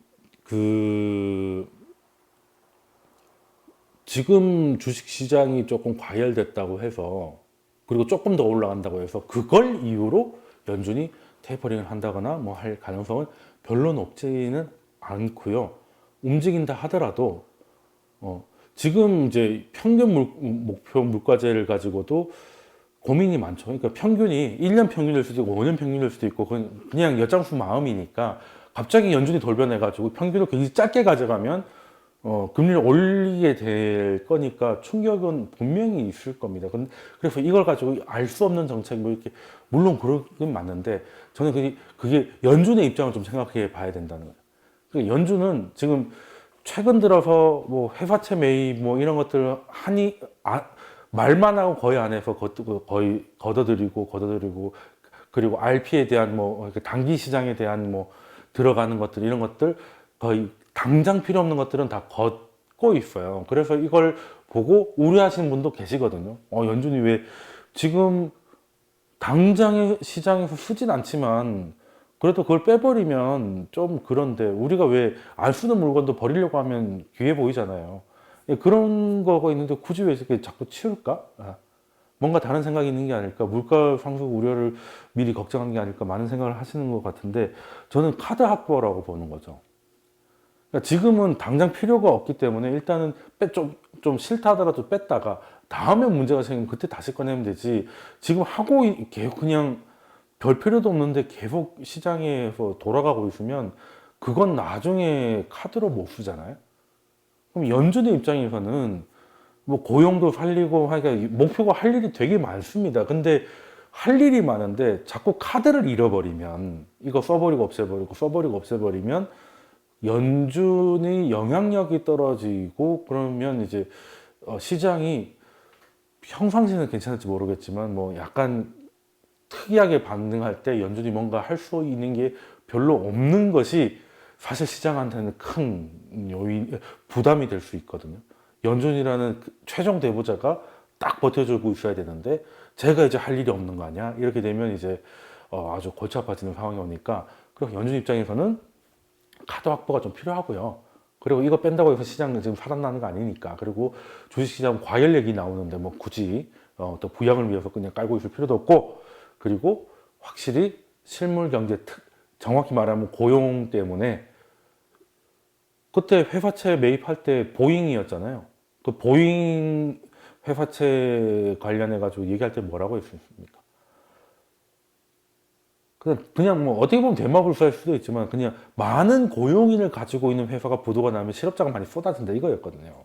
Speaker 1: 지금 주식 시장이 조금 과열됐다고 해서 그리고 조금 더 올라간다고 해서 그걸 이유로 연준이 테이퍼링을 한다거나 뭐 할 가능성은 별로 높지는 않고요. 움직인다 하더라도 지금 이제 목표 물가제를 가지고도 고민이 많죠. 그러니까 평균이 1년 평균일 수도 있고 5년 평균일 수도 있고 그냥 엿장수 마음이니까 갑자기 연준이 돌변해가지고 평균을 굉장히 짧게 가져가면 금리를 올리게 될 거니까 충격은 분명히 있을 겁니다. 그래서 이걸 가지고 알 수 없는 정책 뭐 이렇게 물론 그러긴 맞는데 저는 그게 연준의 입장을 좀 생각해 봐야 된다는 거예요. 그러니까 연준은 지금 최근 들어서 뭐 회사채 매입 뭐 이런 것들 말만 하고 거의 안 해서 거의 걷어들이고 그리고 RP에 대한 뭐 단기 시장에 대한 뭐 들어가는 것들 이런 것들 거의 당장 필요 없는 것들은 다 걷고 있어요. 그래서 이걸 보고 우려하시는 분도 계시거든요. 연준이 왜 지금 당장의 시장에서 쓰진 않지만 그래도 그걸 빼버리면 좀 그런데 우리가 왜 안 쓰는 물건도 버리려고 하면 귀해 보이잖아요. 그런 거가 있는데 굳이 왜 이렇게 자꾸 치울까? 뭔가 다른 생각이 있는 게 아닐까? 물가 상승 우려를 미리 걱정한 게 아닐까? 많은 생각을 하시는 것 같은데 저는 카드 확보라고 보는 거죠. 그러니까 지금은 당장 필요가 없기 때문에 일단은 좀 싫다 하더라도 뺐다가 다음에 문제가 생기면 그때 다시 꺼내면 되지. 지금 계속 그냥 별 필요도 없는데 계속 시장에서 돌아가고 있으면 그건 나중에 카드로 못 쓰잖아요. 그럼 연준의 입장에서는 뭐 고용도 살리고 하니까 목표가 할 일이 되게 많습니다. 근데 할 일이 많은데 자꾸 카드를 잃어버리면 이거 써버리고 없애버리면 연준의 영향력이 떨어지고 그러면 이제 시장이 평상시는 괜찮을지 모르겠지만 뭐 약간 특이하게 반응할 때 연준이 뭔가 할 수 있는 게 별로 없는 것이 사실 시장한테는 큰 부담이 될 수 있거든요. 연준이라는 최종 대부자가 딱 버텨주고 있어야 되는데 제가 이제 할 일이 없는 거 아니야? 이렇게 되면 이제 아주 골치 아파지는 상황이 오니까, 그리고 연준 입장에서는 카드 확보가 좀 필요하고요. 그리고 이거 뺀다고 해서 시장은 지금 살아나는 거 아니니까. 그리고 주식시장 과열 얘기 나오는데 뭐 굳이 또 부양을 위해서 그냥 깔고 있을 필요도 없고, 그리고 확실히 실물 경제 정확히 말하면 고용 때문에, 그때 회사채 매입할 때 보잉이었잖아요. 그 보잉 회사채 관련해 가지고 얘기할 때 뭐라고 했습니까? 그냥 뭐 어떻게 보면 대마불사일 수도 있지만, 그냥 많은 고용인을 가지고 있는 회사가 부도가 나면 실업자가 많이 쏟아진다 이거였거든요.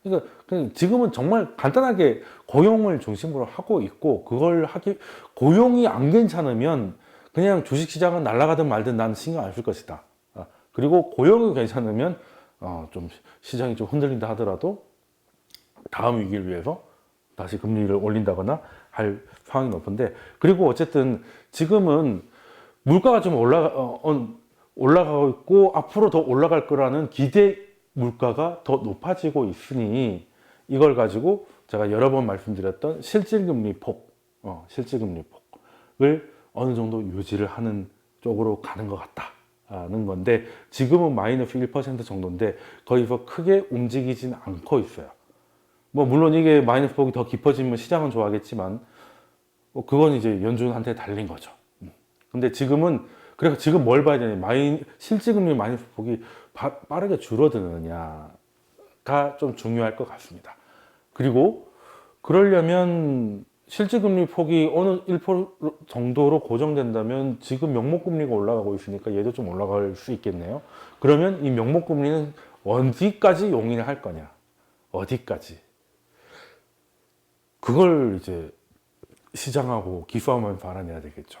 Speaker 1: 그러니까 그냥 지금은 정말 간단하게 고용을 중심으로 하고 있고, 고용이 안 괜찮으면 그냥 주식시장은 날아가든 말든 나는 신경 안 쓸 것이다. 그리고 고용이 괜찮으면 좀 시장이 좀 흔들린다 하더라도 다음 위기를 위해서 다시 금리를 올린다거나 할 상황이 높은데, 그리고 어쨌든 지금은 물가가 좀 올라가고 있고 앞으로 더 올라갈 거라는 기대 물가가 더 높아지고 있으니, 이걸 가지고 제가 여러 번 말씀드렸던 실질금리 폭을 어느 정도 유지를 하는 쪽으로 가는 것 같다는 건데, 지금은 마이너스 1% 정도인데 거기서 크게 움직이진 않고 있어요. 뭐 물론 이게 마이너스 폭이 더 깊어지면 시장은 좋아하겠지만, 그건 이제 연준한테 달린 거죠. 근데 지금은, 그래서 지금 뭘 봐야 되냐, 실질금리 마이너스 폭이 빠르게 줄어드느냐가 좀 중요할 것 같습니다. 그리고 그러려면 실질금리 폭이 어느 1% 정도로 고정된다면 지금 명목금리가 올라가고 있으니까 얘도 좀 올라갈 수 있겠네요. 그러면 이 명목금리는 어디까지 용인을 할 거냐, 어디까지, 그걸 이제 시장하고 기싸움하면서 알아내야 되겠죠.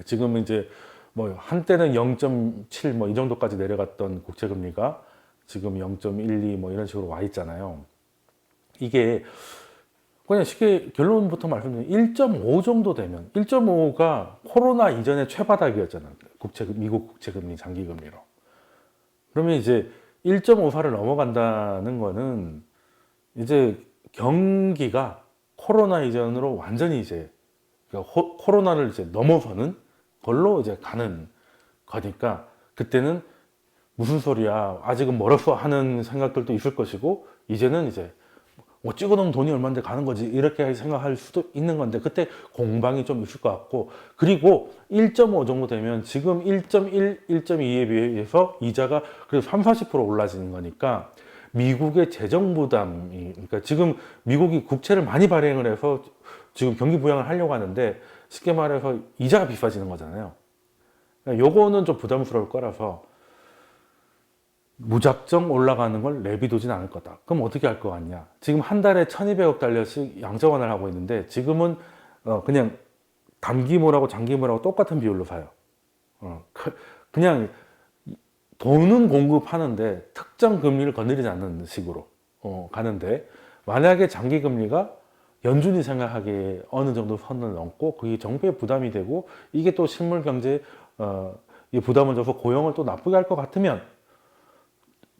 Speaker 1: 지금 이제 뭐 한때는 0.7 뭐 이 정도까지 내려갔던 국채금리가 지금 0.12 뭐 이런 식으로 와 있잖아요. 이게 그냥 쉽게 결론부터 말씀드리면 1.5 정도 되면, 1.5가 코로나 이전에 최바닥이었잖아요. 미국 국채금리, 장기금리로. 그러면 이제 1.54를 넘어간다는 거는 이제 경기가 코로나 이전으로 완전히 이제 코로나를 이제 넘어서는 걸로 이제 가는 거니까, 그때는 무슨 소리야, 아직은 멀었어 하는 생각들도 있을 것이고, 이제는 이제 뭐 찍어놓으면 돈이 얼마인데 가는 거지 이렇게 생각할 수도 있는 건데, 그때 공방이 좀 있을 것 같고, 그리고 1.5 정도 되면 지금 1.1, 1.2에 비해서 이자가 그래도 3, 40% 올라지는 거니까, 미국의 재정 부담이, 그러니까 지금 미국이 국채를 많이 발행을 해서 지금 경기 부양을 하려고 하는데, 쉽게 말해서 이자가 비싸지는 거잖아요. 그러니까 요거는 좀 부담스러울 거라서 무작정 올라가는 걸 내비두진 않을 거다. 그럼 어떻게 할 것 같냐? 지금 한 달에 1200억 달러씩 양자환을 하고 있는데, 지금은 그냥 단기물하고 장기물하고 똑같은 비율로 사요. 그냥 돈은 공급하는데 특정 금리를 건드리지 않는 식으로 가는데, 만약에 장기 금리가 연준이 생각하기에 어느 정도 선을 넘고 그게 정부에 부담이 되고, 이게 또 실물 경제에 부담을 줘서 고용을 또 나쁘게 할 것 같으면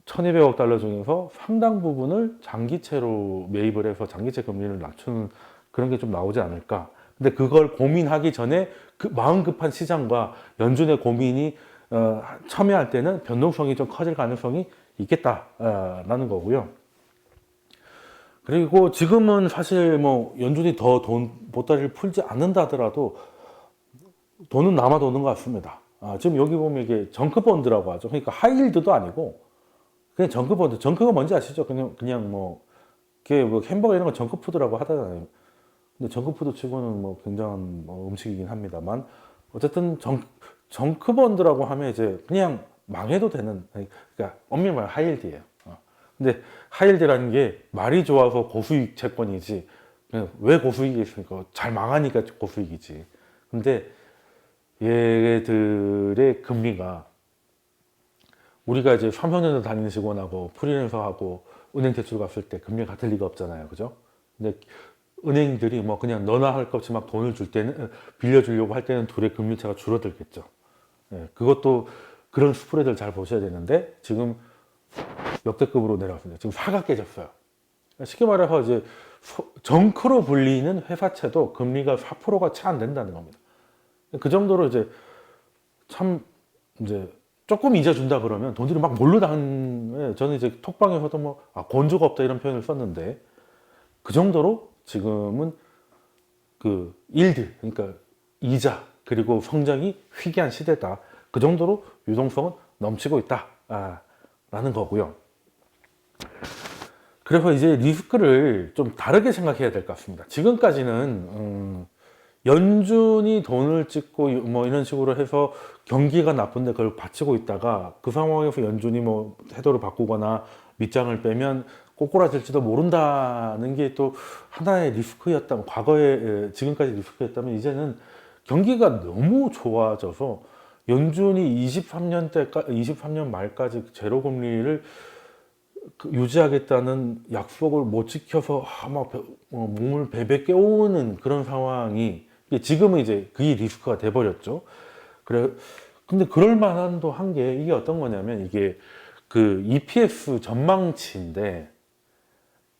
Speaker 1: 1200억 달러 중에서 상당 부분을 장기채로 매입을 해서 장기채 금리를 낮추는 그런 게 좀 나오지 않을까. 근데 그걸 고민하기 전에 그 마음 급한 시장과 연준의 고민이 첨예할 때는 변동성이 좀 커질 가능성이 있겠다라는 거고요. 그리고 지금은 사실 뭐 연준이 더 돈 보따리를 풀지 않는다 하더라도 돈은 남아 도는 것 같습니다. 지금 여기 보면 이게 정크본드라고 하죠. 그러니까 하이힐드도 아니고 그냥 정크본드. 정크가 뭔지 아시죠? 그냥 뭐 이게 뭐 햄버거 이런 거 정크푸드라고 하잖아요. 근데 정크푸드 치고는 뭐 굉장한 음식이긴 합니다만, 어쨌든 정크본드라고 하면 이제 그냥 망해도 되는, 그러니까 엄밀히 말하면 하이힐드예요. 근데 하이힐드라는 게 말이 좋아서 고수익 채권이지, 왜 고수익이 있습니까? 잘 망하니까 고수익이지. 근데 얘들의 금리가, 우리가 이제 삼성전자 다니는 직원하고 프리랜서하고 은행 대출 갔을 때 금리가 같을 리가 없잖아요. 그죠? 근데 은행들이 뭐 그냥 너나 할 것 없이 막 돈을 줄 때는, 빌려주려고 할 때는 둘의 금리 차가 줄어들겠죠. 그것도 그런 스프레드를 잘 보셔야 되는데, 지금 역대급으로 내려왔습니다. 지금 4가 깨졌어요. 쉽게 말해서 이제 정크로 불리는 회사채도 금리가 4%가 채 안 된다는 겁니다. 그 정도로 이제 참 이제 조금 이자 준다 그러면 돈들이 막 몰려다니는, 저는 이제 톡방에서도 뭐 건조가 없다 이런 표현을 썼는데, 그 정도로 지금은 그 일들, 그러니까 이자 그리고 성장이 희귀한 시대다. 그 정도로 유동성은 넘치고 있다 라는 거고요. 그래서 이제 리스크를 좀 다르게 생각해야 될 것 같습니다. 지금까지는 연준이 돈을 찍고 뭐 이런 식으로 해서 경기가 나쁜데 그걸 받치고 있다가, 그 상황에서 연준이 뭐 태도를 바꾸거나 밑장을 빼면 꼬꾸라질지도 모른다는 게 또 하나의 리스크였다면, 과거에 지금까지 리스크였다면, 이제는 경기가 너무 좋아져서 연준이 23년 말까지 제로 금리를 유지하겠다는 약속을 못 지켜서 막 몸을 베베 깨우는 그런 상황이 지금은 이제 그게 리스크가 돼버렸죠. 그래, 근데 그럴 만한도 한 게, 이게 어떤 거냐면, 이게 그 EPS 전망치인데,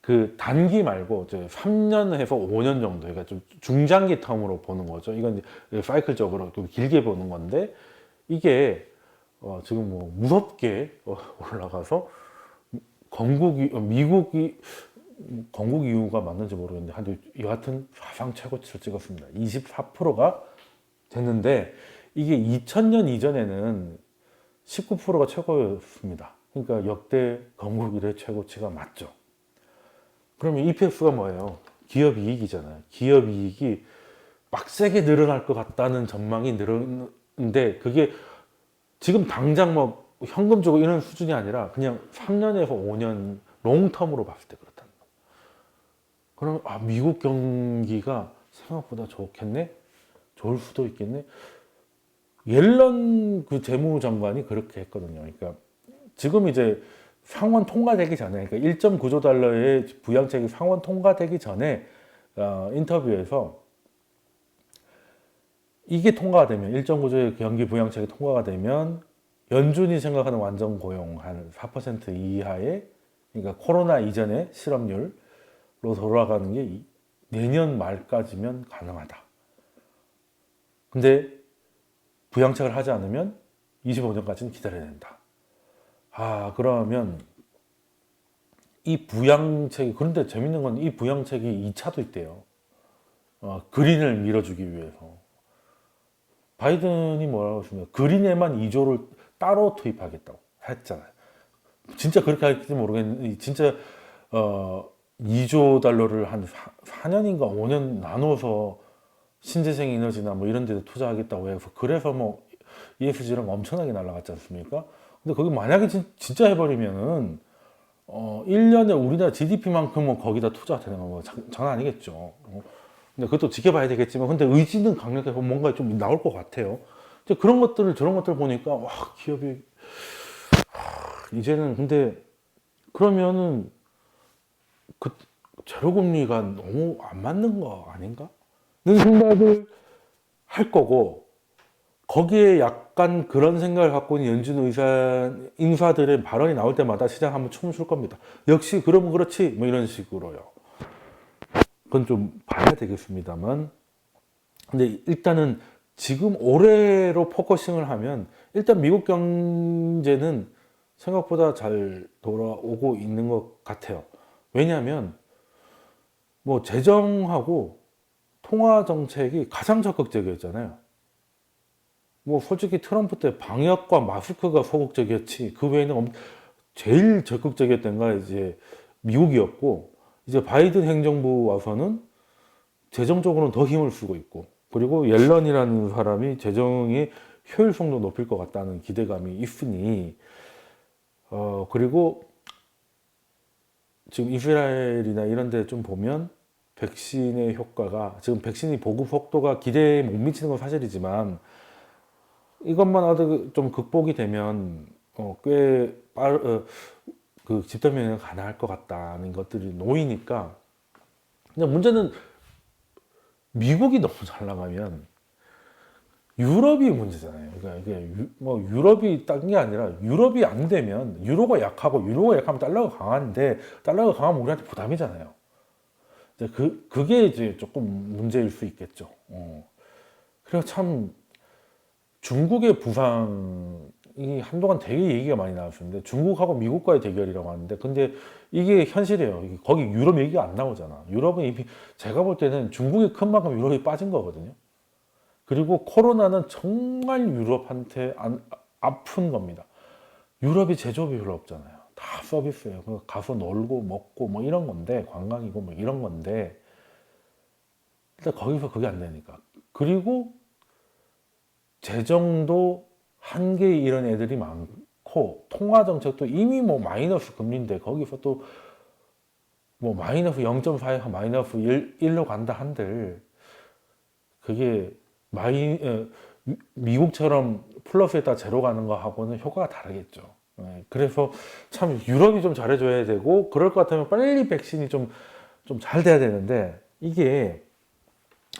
Speaker 1: 그 단기 말고 이제 3년에서 5년 정도, 그러니까 좀 중장기 텀으로 보는 거죠. 이건 이제 사이클적으로 좀 길게 보는 건데, 이게 지금 뭐 무섭게 올라가서 미국이 건국 이유가 맞는지 모르겠는데 한 여하튼 사상 최고치를 찍었습니다. 24%가 됐는데, 이게 2000년 이전에는 19%가 최고였습니다. 그러니까 역대 건국 이래 최고치가 맞죠. 그러면 EPS가 뭐예요? 기업 이익이잖아요. 기업 이익이 빡세게 늘어날 것 같다는 전망이 늘었는데, 그게 지금 당장 뭐 현금 주고 이런 수준이 아니라 그냥 3년에서 5년 롱텀으로 봤을 때 그렇다는 거예요. 그럼 미국 경기가 생각보다 좋겠네? 좋을 수도 있겠네? 옐런 그 재무장관이 그렇게 했거든요. 그러니까 지금 이제 상원 통과되기 전에, 그러니까 1.9조 달러의 부양책이 상원 통과되기 전에 인터뷰에서, 이게 통과가 되면, 1.9조의 경기 부양책이 통과가 되면 연준이 생각하는 완전 고용 한 4% 이하의, 그러니까 코로나 이전의 실업률로 돌아가는 게 내년 말까지면 가능하다. 근데 부양책을 하지 않으면 25년까지는 기다려야 된다. 그러면 이 부양책이, 그런데 재밌는 건 이 부양책이 2차도 있대요. 그린을 밀어주기 위해서. 바이든이 뭐라고 했습니까? 그린에만 2조를 따로 투입하겠다고 했잖아요. 진짜 그렇게 할지 모르겠는데, 진짜 2조 달러를 한 4년인가 5년 나눠서 신재생 에너지나 뭐 이런 데도 투자하겠다고 해서, 그래서 뭐 ESG랑 엄청나게 날아갔지 않습니까? 근데 거기 만약에 진짜 해버리면은 1년에 우리나라 GDP만큼은 거기다 투자되는 건 장난 아니겠죠. 근데 그것도 지켜봐야 되겠지만, 근데 의지는 강력해서 뭔가 좀 나올 것 같아요. 그런 것들을, 저런 것들 보니까, 와, 기업이 이제는, 근데 그러면은 그 제로금리가 너무 안 맞는 거 아닌가? 는 생각을 할 거고, 거기에 약간 그런 생각을 갖고 있는 연준 인사들의 발언이 나올 때마다 시장 한번 춤을 출 겁니다. 역시 그러면 그렇지, 뭐 이런 식으로요. 그건 좀 봐야 되겠습니다만, 근데 일단은 지금 올해로 포커싱을 하면, 일단 미국 경제는 생각보다 잘 돌아오고 있는 것 같아요. 왜냐하면 뭐 재정하고 통화 정책이 가장 적극적이었잖아요. 뭐 솔직히 트럼프 때 방역과 마스크가 소극적이었지, 그 외에는 제일 적극적이었던 가 이제 미국이었고, 이제 바이든 행정부 와서는 재정적으로는 더 힘을 쓰고 있고, 그리고 옐런이라는 사람이 재정의 효율성도 높일 것 같다는 기대감이 있으니, 그리고 지금 이스라엘이나 이런 데 좀 보면 백신의 효과가, 지금 백신이 보급 속도가 기대에 못 미치는 건 사실이지만, 이것만 좀 극복이 되면 꽤 그 집단 면역이 가능할 것 같다는 것들이 놓이니까. 근데 문제는 미국이 너무 잘 나가면 유럽이 문제잖아요. 그러니까 이게 뭐 유럽이 딴 게 아니라, 유럽이 안 되면 유로가 약하고, 유로가 약하면 달러가 강한데, 달러가 강하면 우리한테 부담이잖아요. 이제 그게 이제 조금 문제일 수 있겠죠. 그래서 참 중국의 부상이 한동안 되게 얘기가 많이 나왔었는데 중국하고 미국과의 대결이라고 하는데 근데 이게 현실이에요. 거기 유럽 얘기가 안 나오잖아. 유럽은 이미 제가 볼 때는 중국이 큰 만큼 유럽이 빠진 거거든요. 그리고 코로나는 정말 유럽한테 아픈 겁니다. 유럽이 제조업이 별로 없잖아요. 다 서비스예요. 가서 놀고 먹고 뭐 이런 건데 관광이고 뭐 이런 건데 일단 거기서 그게 안 되니까. 그리고 재정도 한계 이런 애들이 많고 통화 정책도 이미 뭐 마이너스 금리인데 거기서 또 뭐 마이너스 0.4에서 마이너스 1로 간다 한들 그게 미국처럼 플러스에다 제로 가는 거하고는 효과가 다르겠죠. 그래서 참 유럽이 좀 잘해줘야 되고 그럴 것 같으면 빨리 백신이 좀 잘 돼야 되는데 이게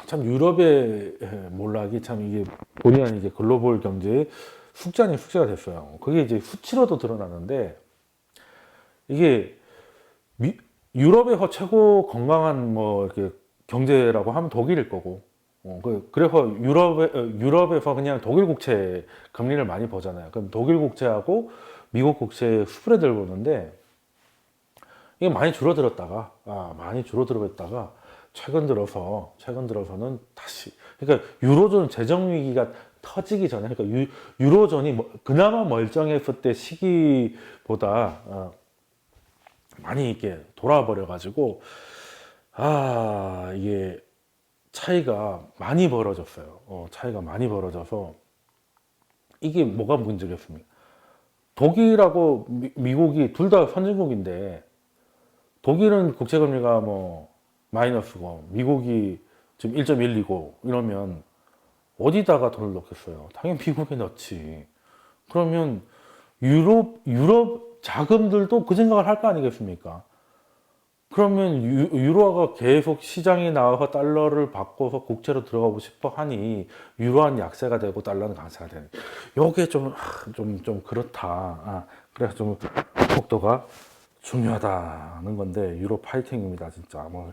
Speaker 1: 참 유럽의 몰락이 참 이게 본의 아니게 글로벌 경제의 숙제 아닌 숙제가 됐어요. 그게 이제 수치로도 드러나는데 이게 유럽에서 최고 건강한 뭐 이렇게 경제라고 하면 독일일 거고 그래서 유럽에서 그냥 독일 국채 금리를 많이 보잖아요. 그럼 독일 국채하고 미국 국채 스프레드를 보는데 이게 많이 줄어들었다가 최근 들어서는 다시 그러니까 유로존 재정 위기가 터지기 전에 그러니까 유로존이 그나마 멀쩡했을 때 시기보다 많이 이렇게 돌아와 버려 가지고 이게 차이가 많이 벌어졌어요. 차이가 많이 벌어져서 이게 뭐가 문제겠습니까? 독일하고 미국이 둘 다 선진국인데 독일은 국채금리가 뭐 마이너스고 미국이 지금 1.12고 이러면 어디다가 돈을 넣겠어요? 당연히 미국에 넣지. 그러면 유럽 자금들도 그 생각을 할 거 아니겠습니까? 그러면 유로화가 계속 시장에 나와서 달러를 바꿔서 국채로 들어가고 싶어 하니 유로화는 약세가 되고 달러는 강세가 되는. 요게 좀 그렇다. 그래서 좀 속도가 중요하다는 건데 유로 파이팅입니다, 진짜. 뭐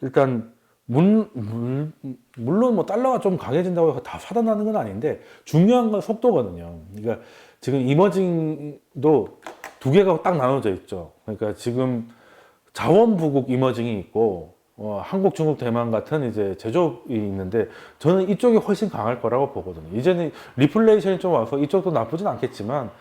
Speaker 1: 일단 물론 뭐 달러가 좀 강해진다고 해서 다 살아나는 건 아닌데 중요한 건 속도거든요. 그러니까 지금 이머징도 두 개가 딱 나눠져 있죠. 그러니까 지금 자원부국 이머징이 있고 한국, 중국, 대만 같은 이제 제조업이 있는데 저는 이쪽이 훨씬 강할 거라고 보거든요. 이제는 리플레이션이 좀 와서 이쪽도 나쁘진 않겠지만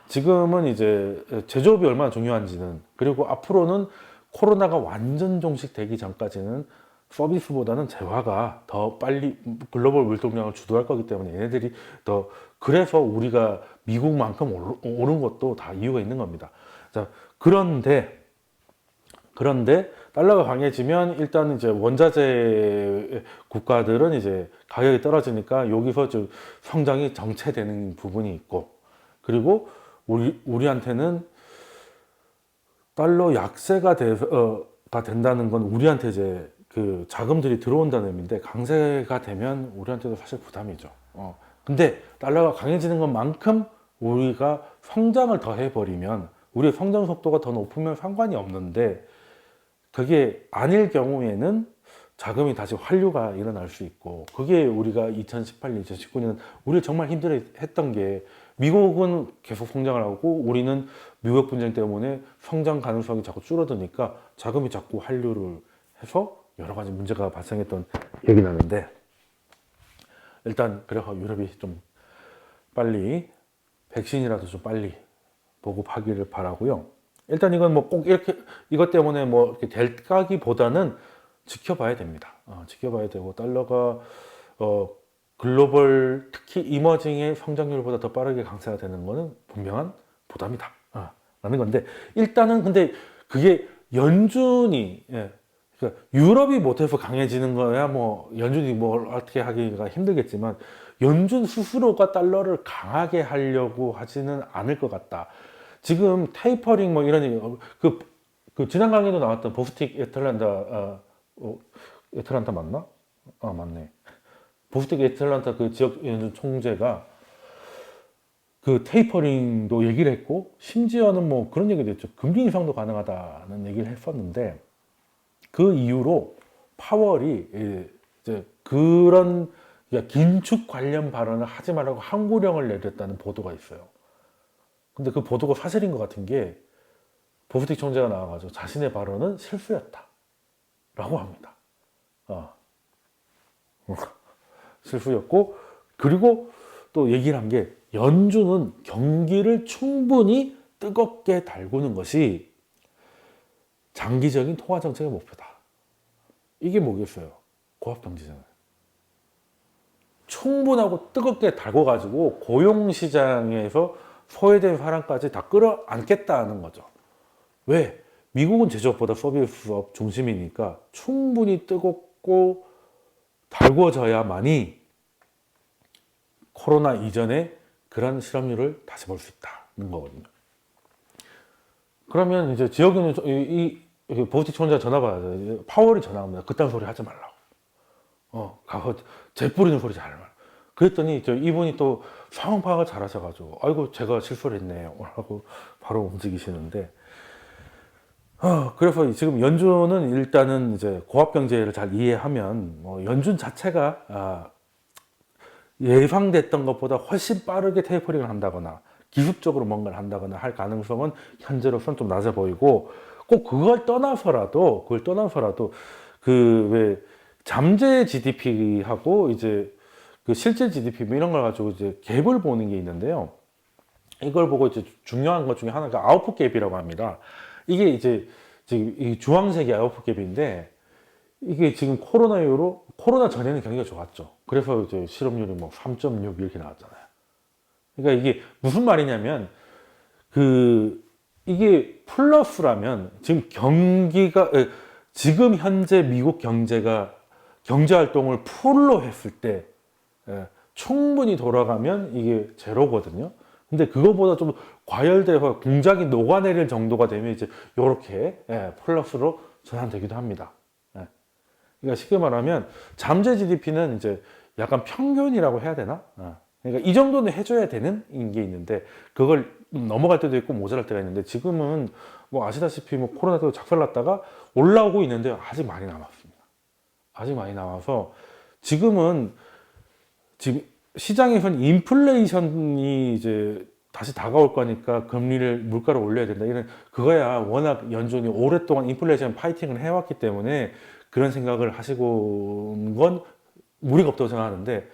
Speaker 1: 지금은 이제 제조업이 얼마나 중요한지는 그리고 앞으로는 코로나가 완전 종식되기 전까지는 서비스보다는 재화가 더 빨리 글로벌 물동량을 주도할 거기 때문에 얘네들이 더 그래서 우리가 미국만큼 오른 것도 다 이유가 있는 겁니다. 자, 그런데 달러가 강해지면 일단 이제 원자재 국가들은 이제 가격이 떨어지니까 여기서 좀 성장이 정체되는 부분이 있고 그리고 우리한테는 달러 약세가 된다는 건 우리한테 이제 그 자금들이 들어온다는 의미인데 강세가 되면 우리한테도 사실 부담이죠. 근데 달러가 강해지는 것만큼 우리가 성장을 더 해버리면 우리의 성장 속도가 더 높으면 상관이 없는데 그게 아닐 경우에는 자금이 다시 환류가 일어날 수 있고 그게 우리가 2018년, 2019년 우리를 정말 힘들어 했던 게 미국은 계속 성장을 하고 우리는 미국 분쟁 때문에 성장 가능성이 자꾸 줄어드니까 자금이 자꾸 환류를 해서 여러 가지 문제가 발생했던 기억이 나는데 일단 그래서 유럽이 좀 빨리 백신이라도 좀 빨리 보급하기를 바라고요. 일단 이건 뭐 꼭 이렇게 이것 때문에 뭐 이렇게 될까기보다는 지켜봐야 됩니다. 지켜봐야 되고 달러가 글로벌 특히 이머징의 성장률보다 더 빠르게 강세가 되는 것은 분명한 부담이다. 라는 건데 일단은 근데 그게 연준이 그러니까 유럽이 못해서 강해지는 거야 뭐 연준이 뭘 어떻게 하기가 힘들겠지만 연준 스스로가 달러를 강하게 하려고 하지는 않을 것 같다. 지금 테이퍼링 뭐 이런 그 지난 강의도 나왔던 보스틱 애틀란타 맞나? 맞네. 보스틱 애틀란타 그 지역 연준 총재가 그 테이퍼링도 얘기를 했고 심지어는 뭐 그런 얘기도 했죠. 금리 인상도 가능하다는 얘기를 했었는데 그 이후로 파월이 이제 그런 긴축 관련 발언을 하지 말라고 항고령을 내렸다는 보도가 있어요. 근데 그 보도가 사실인 것 같은 게 보프틱 총재가 나와가지고 자신의 발언은 실수였다라고 합니다. 실수였고, 그리고 또 얘기를 한 게 연준은 경기를 충분히 뜨겁게 달구는 것이 장기적인 통화 정책의 목표다. 이게 뭐겠어요? 고압 경제잖아요. 충분하고 뜨겁게 달궈가지고 고용 시장에서 소외된 사람까지 다 끌어안겠다는 거죠. 왜? 미국은 제조업보다 서비스업 중심이니까 충분히 뜨겁고 달궈져야만이 코로나 이전에 그런 실업률을 다시 볼 수 있다는 거거든요. 그러면 이제 지역에는 보프틱 총재가 전화 받아요. 파월이 전화합니다. 그딴 소리 하지 말라고. 가서 재 뿌리는 소리 잘 말라. 그랬더니 이분이 또 상황 파악을 잘 하셔가지고, 아이고, 제가 실수를 했네요. 라고 바로 움직이시는데, 그래서 지금 연준은 일단은 이제 고압 경제를 잘 이해하면, 연준 자체가, 예상됐던 것보다 훨씬 빠르게 테이퍼링을 한다거나, 기습적으로 뭔가를 한다거나 할 가능성은 현재로서는 좀 낮아 보이고, 꼭 그걸 떠나서라도, 왜, 잠재 GDP하고 이제 그 실제 GDP 뭐 이런 걸 가지고 이제 갭을 보는 게 있는데요. 이걸 보고 이제 중요한 것 중에 하나가 아웃풋 갭이라고 합니다. 이게 이제 지금 이 주황색이 아웃풋 갭인데, 이게 지금 코로나 이후로, 코로나 전에는 경기가 좋았죠. 그래서 이제 실업률이 뭐 3.6 이렇게 나왔잖아요. 그러니까 이게 무슨 말이냐면, 이게 플러스라면 지금 지금 현재 미국 경제가 경제 활동을 풀로 했을 때 충분히 돌아가면 이게 제로거든요. 근데 그거보다 좀 과열돼서 공장이 녹아내릴 정도가 되면 이제 이렇게 플러스로 전환되기도 합니다. 그러니까 쉽게 말하면 잠재 GDP는 이제 약간 평균이라고 해야 되나? 그러니까 이 정도는 해줘야 되는 게 있는데 그걸 넘어갈 때도 있고 모자랄 때가 있는데 지금은 뭐 아시다시피 뭐 코로나도 작살났다가 올라오고 있는데 아직 많이 남았습니다. 아직 많이 남아서 지금 시장에서는 인플레이션이 이제 다시 다가올 거니까 물가를 올려야 된다. 이런 그거야 워낙 연준이 오랫동안 인플레이션 파이팅을 해왔기 때문에 그런 생각을 하시고 온 건 무리가 없다고 생각하는데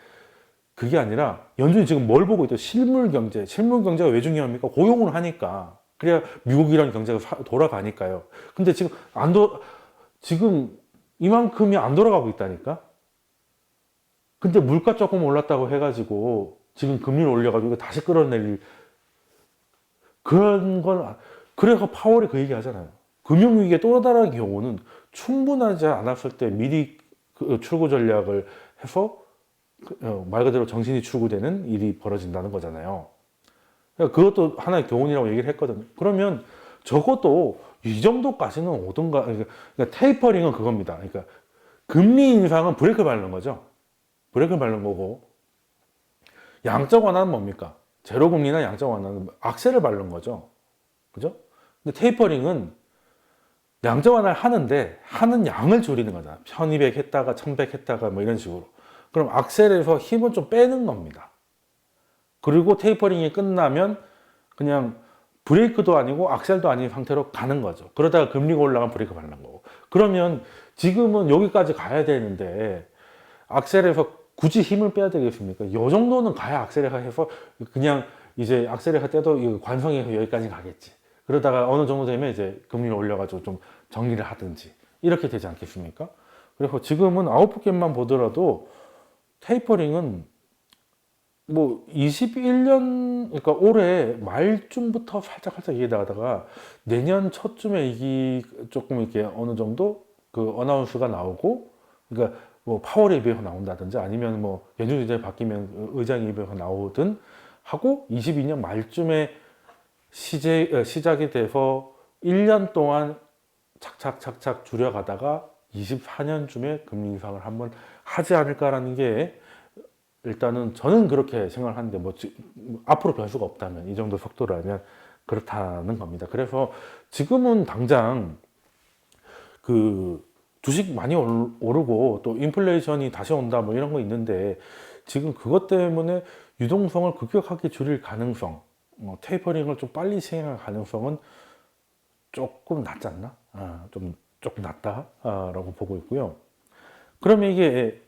Speaker 1: 그게 아니라 연준이 지금 뭘 보고 있죠? 실물 경제가 왜 중요합니까? 고용을 하니까. 그래야 미국이라는 경제가 돌아가니까요. 근데 지금 이만큼이 안 돌아가고 있다니까? 근데 물가 조금 올랐다고 해가지고 지금 금리를 올려가지고 다시 끌어내릴 그런 건, 그래서 파월이 그 얘기 하잖아요. 금융위기에 또 다른 경우는 충분하지 않았을 때 미리 출구 전략을 해서 말 그대로 정신이 출구되는 일이 벌어진다는 거잖아요. 그러니까 그것도 하나의 교훈이라고 얘기를 했거든요. 그러면 적어도 이 정도까지는 오든가, 그러니까 테이퍼링은 그겁니다. 그러니까 금리 인상은 브레이크 밟는 거죠. 브레이크 밟는 거고, 양적 완화는 뭡니까? 제로 금리나 양적 완화는 악셀을 밟는 거죠. 그죠? 근데 테이퍼링은 양적 완화를 하는데 하는 양을 줄이는 거잖아. 1200 했다가 1100 했다가 뭐 이런 식으로. 그럼 악셀에서 힘을 좀 빼는 겁니다. 그리고 테이퍼링이 끝나면 그냥 브레이크도 아니고 악셀도 아닌 상태로 가는 거죠. 그러다가 금리가 올라가면 브레이크 밟는 거고. 그러면 지금은 여기까지 가야 되는데 악셀에서 굳이 힘을 빼야 되겠습니까? 이 정도는 가야 악셀에서 해서 그냥 이제 악셀에서 떼도 관성에서 여기까지 가겠지. 그러다가 어느 정도 되면 이제 금리를 올려가지고 좀 정리를 하든지 이렇게 되지 않겠습니까? 그래서 지금은 아웃풋 갭만 보더라도 테이퍼링은 뭐 21년, 그러니까 올해 말쯤부터 살짝 얘기하다가 내년 초쯤에 이게 조금 이렇게 어느 정도 그 어나운스가 나오고, 그러니까 뭐 파월 입에서 나온다든지 아니면 뭐 연준 의장이 바뀌면 의장 입에서 나오든 하고 22년 말쯤에 시작이 돼서 1년 동안 착착 줄여가다가 24년쯤에 금리 인상을 한번 하지 않을까라는 게 일단은 저는 그렇게 생각을 하는데 뭐 앞으로 변수가 없다면 이 정도 속도라면 그렇다는 겁니다. 그래서 지금은 당장 주식 많이 오르고 또 인플레이션이 다시 온다 뭐 이런 거 있는데 지금 그것 때문에 유동성을 급격하게 줄일 가능성, 테이퍼링을 좀 빨리 시행할 가능성은 조금 낮지 않나? 조금 낮다라고 보고 있고요. 그러면 이게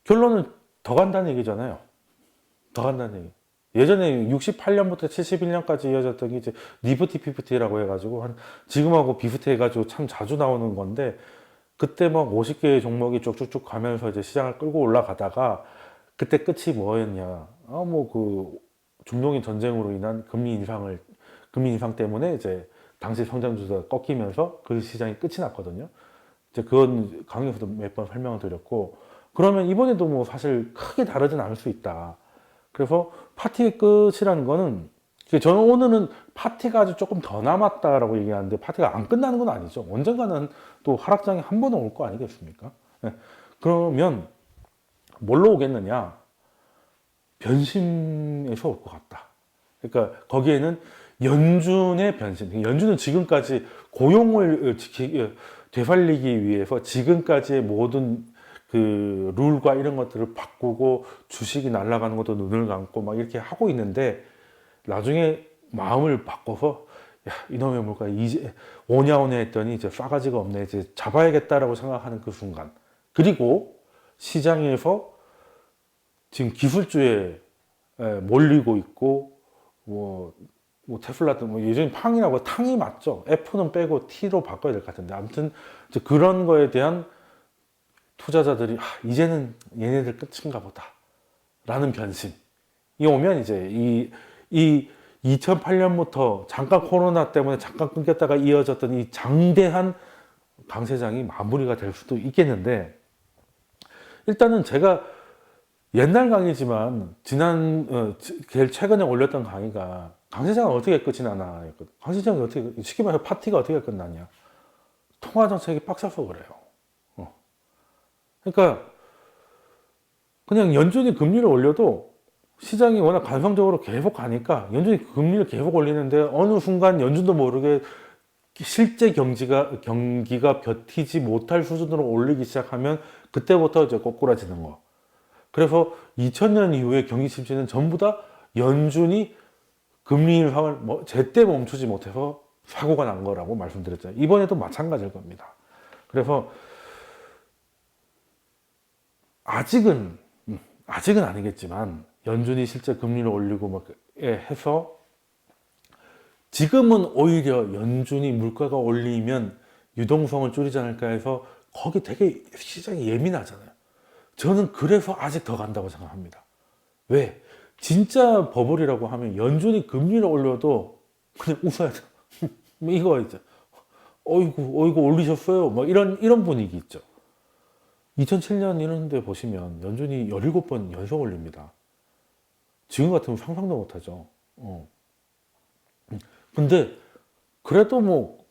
Speaker 1: 결론은 더 간다는 얘기잖아요. 더 간다는 얘기. 예전에 68년부터 71년까지 이어졌던 게 이제 니프티 피프티라고 해가지고 지금하고 비슷해가지고 참 자주 나오는 건데 그때 막 50개의 종목이 쭉쭉쭉 가면서 이제 시장을 끌고 올라가다가 그때 끝이 뭐였냐? 뭐 그 중동인 전쟁으로 인한 금리 인상 때문에 이제 당시 성장주가 꺾이면서 그 시장이 끝이 났거든요. 이제 그건 강의에서도 몇 번 설명을 드렸고, 그러면 이번에도 뭐 사실 크게 다르진 않을 수 있다. 그래서 파티의 끝이라는 거는 저는 오늘은 파티가 아주 조금 더 남았다라고 얘기하는데 파티가 안 끝나는 건 아니죠. 언젠가는 또 하락장이 한 번은 올 거 아니겠습니까? 네. 그러면 뭘로 오겠느냐? 변심에서 올 것 같다. 그러니까 거기에는 연준의 변심. 연준은 지금까지 고용을 되살리기 위해서 지금까지의 모든 그 룰과 이런 것들을 바꾸고 주식이 날아가는 것도 눈을 감고 막 이렇게 하고 있는데 나중에 마음을 바꿔서 야, 이놈의 물가 이제 오냐 오냐 했더니 이제 싸가지가 없네 이제 잡아야겠다라고 생각하는 그 순간 그리고 시장에서 지금 기술주에 몰리고 있고 뭐 테슬라도 뭐 예전에 팡이라고 탕이 맞죠. F는 빼고 T로 바꿔야 될 것 같은데 아무튼 이제 그런 거에 대한 투자자들이 이제는 얘네들 끝인가 보다 라는 변심이 오면 이제 이 2008년부터 잠깐 코로나 때문에 잠깐 끊겼다가 이어졌던 이 장대한 강세장이 마무리가 될 수도 있겠는데 일단은 제가 옛날 강의지만 제일 최근에 올렸던 강의가 강세장은 어떻게 끝이 나나 강세장이 어떻게 쉽게 말해서 파티가 어떻게 끝나냐 통화정책이 빡쳐서 그래요. 그러니까 그냥 연준이 금리를 올려도 시장이 워낙 관성적으로 계속 가니까 연준이 금리를 계속 올리는데 어느 순간 연준도 모르게 실제 경기가 버티지 못할 수준으로 올리기 시작하면 그때부터 이제 꼬꾸라지는 거. 그래서 2000년 이후에 경기 침체는 전부 다 연준이 금리 인상을 제때 멈추지 못해서 사고가 난 거라고 말씀드렸잖아요. 이번에도 마찬가지일 겁니다. 그래서 아직은 아니겠지만 연준이 실제 금리를 올리고 막 해서 지금은 오히려 연준이 물가가 올리면 유동성을 줄이지 않을까 해서 거기 되게 시장이 예민하잖아요. 저는 그래서 아직 더 간다고 생각합니다. 왜? 진짜 버블이라고 하면 연준이 금리를 올려도 그냥 웃어야 돼. 이거 이제 어이구 올리셨어요. 뭐 이런 분위기 있죠. 2007년 이런 데 보시면 연준이 17번 연속 올립니다. 지금 같으면 상상도 못하죠. 근데 그래도 뭐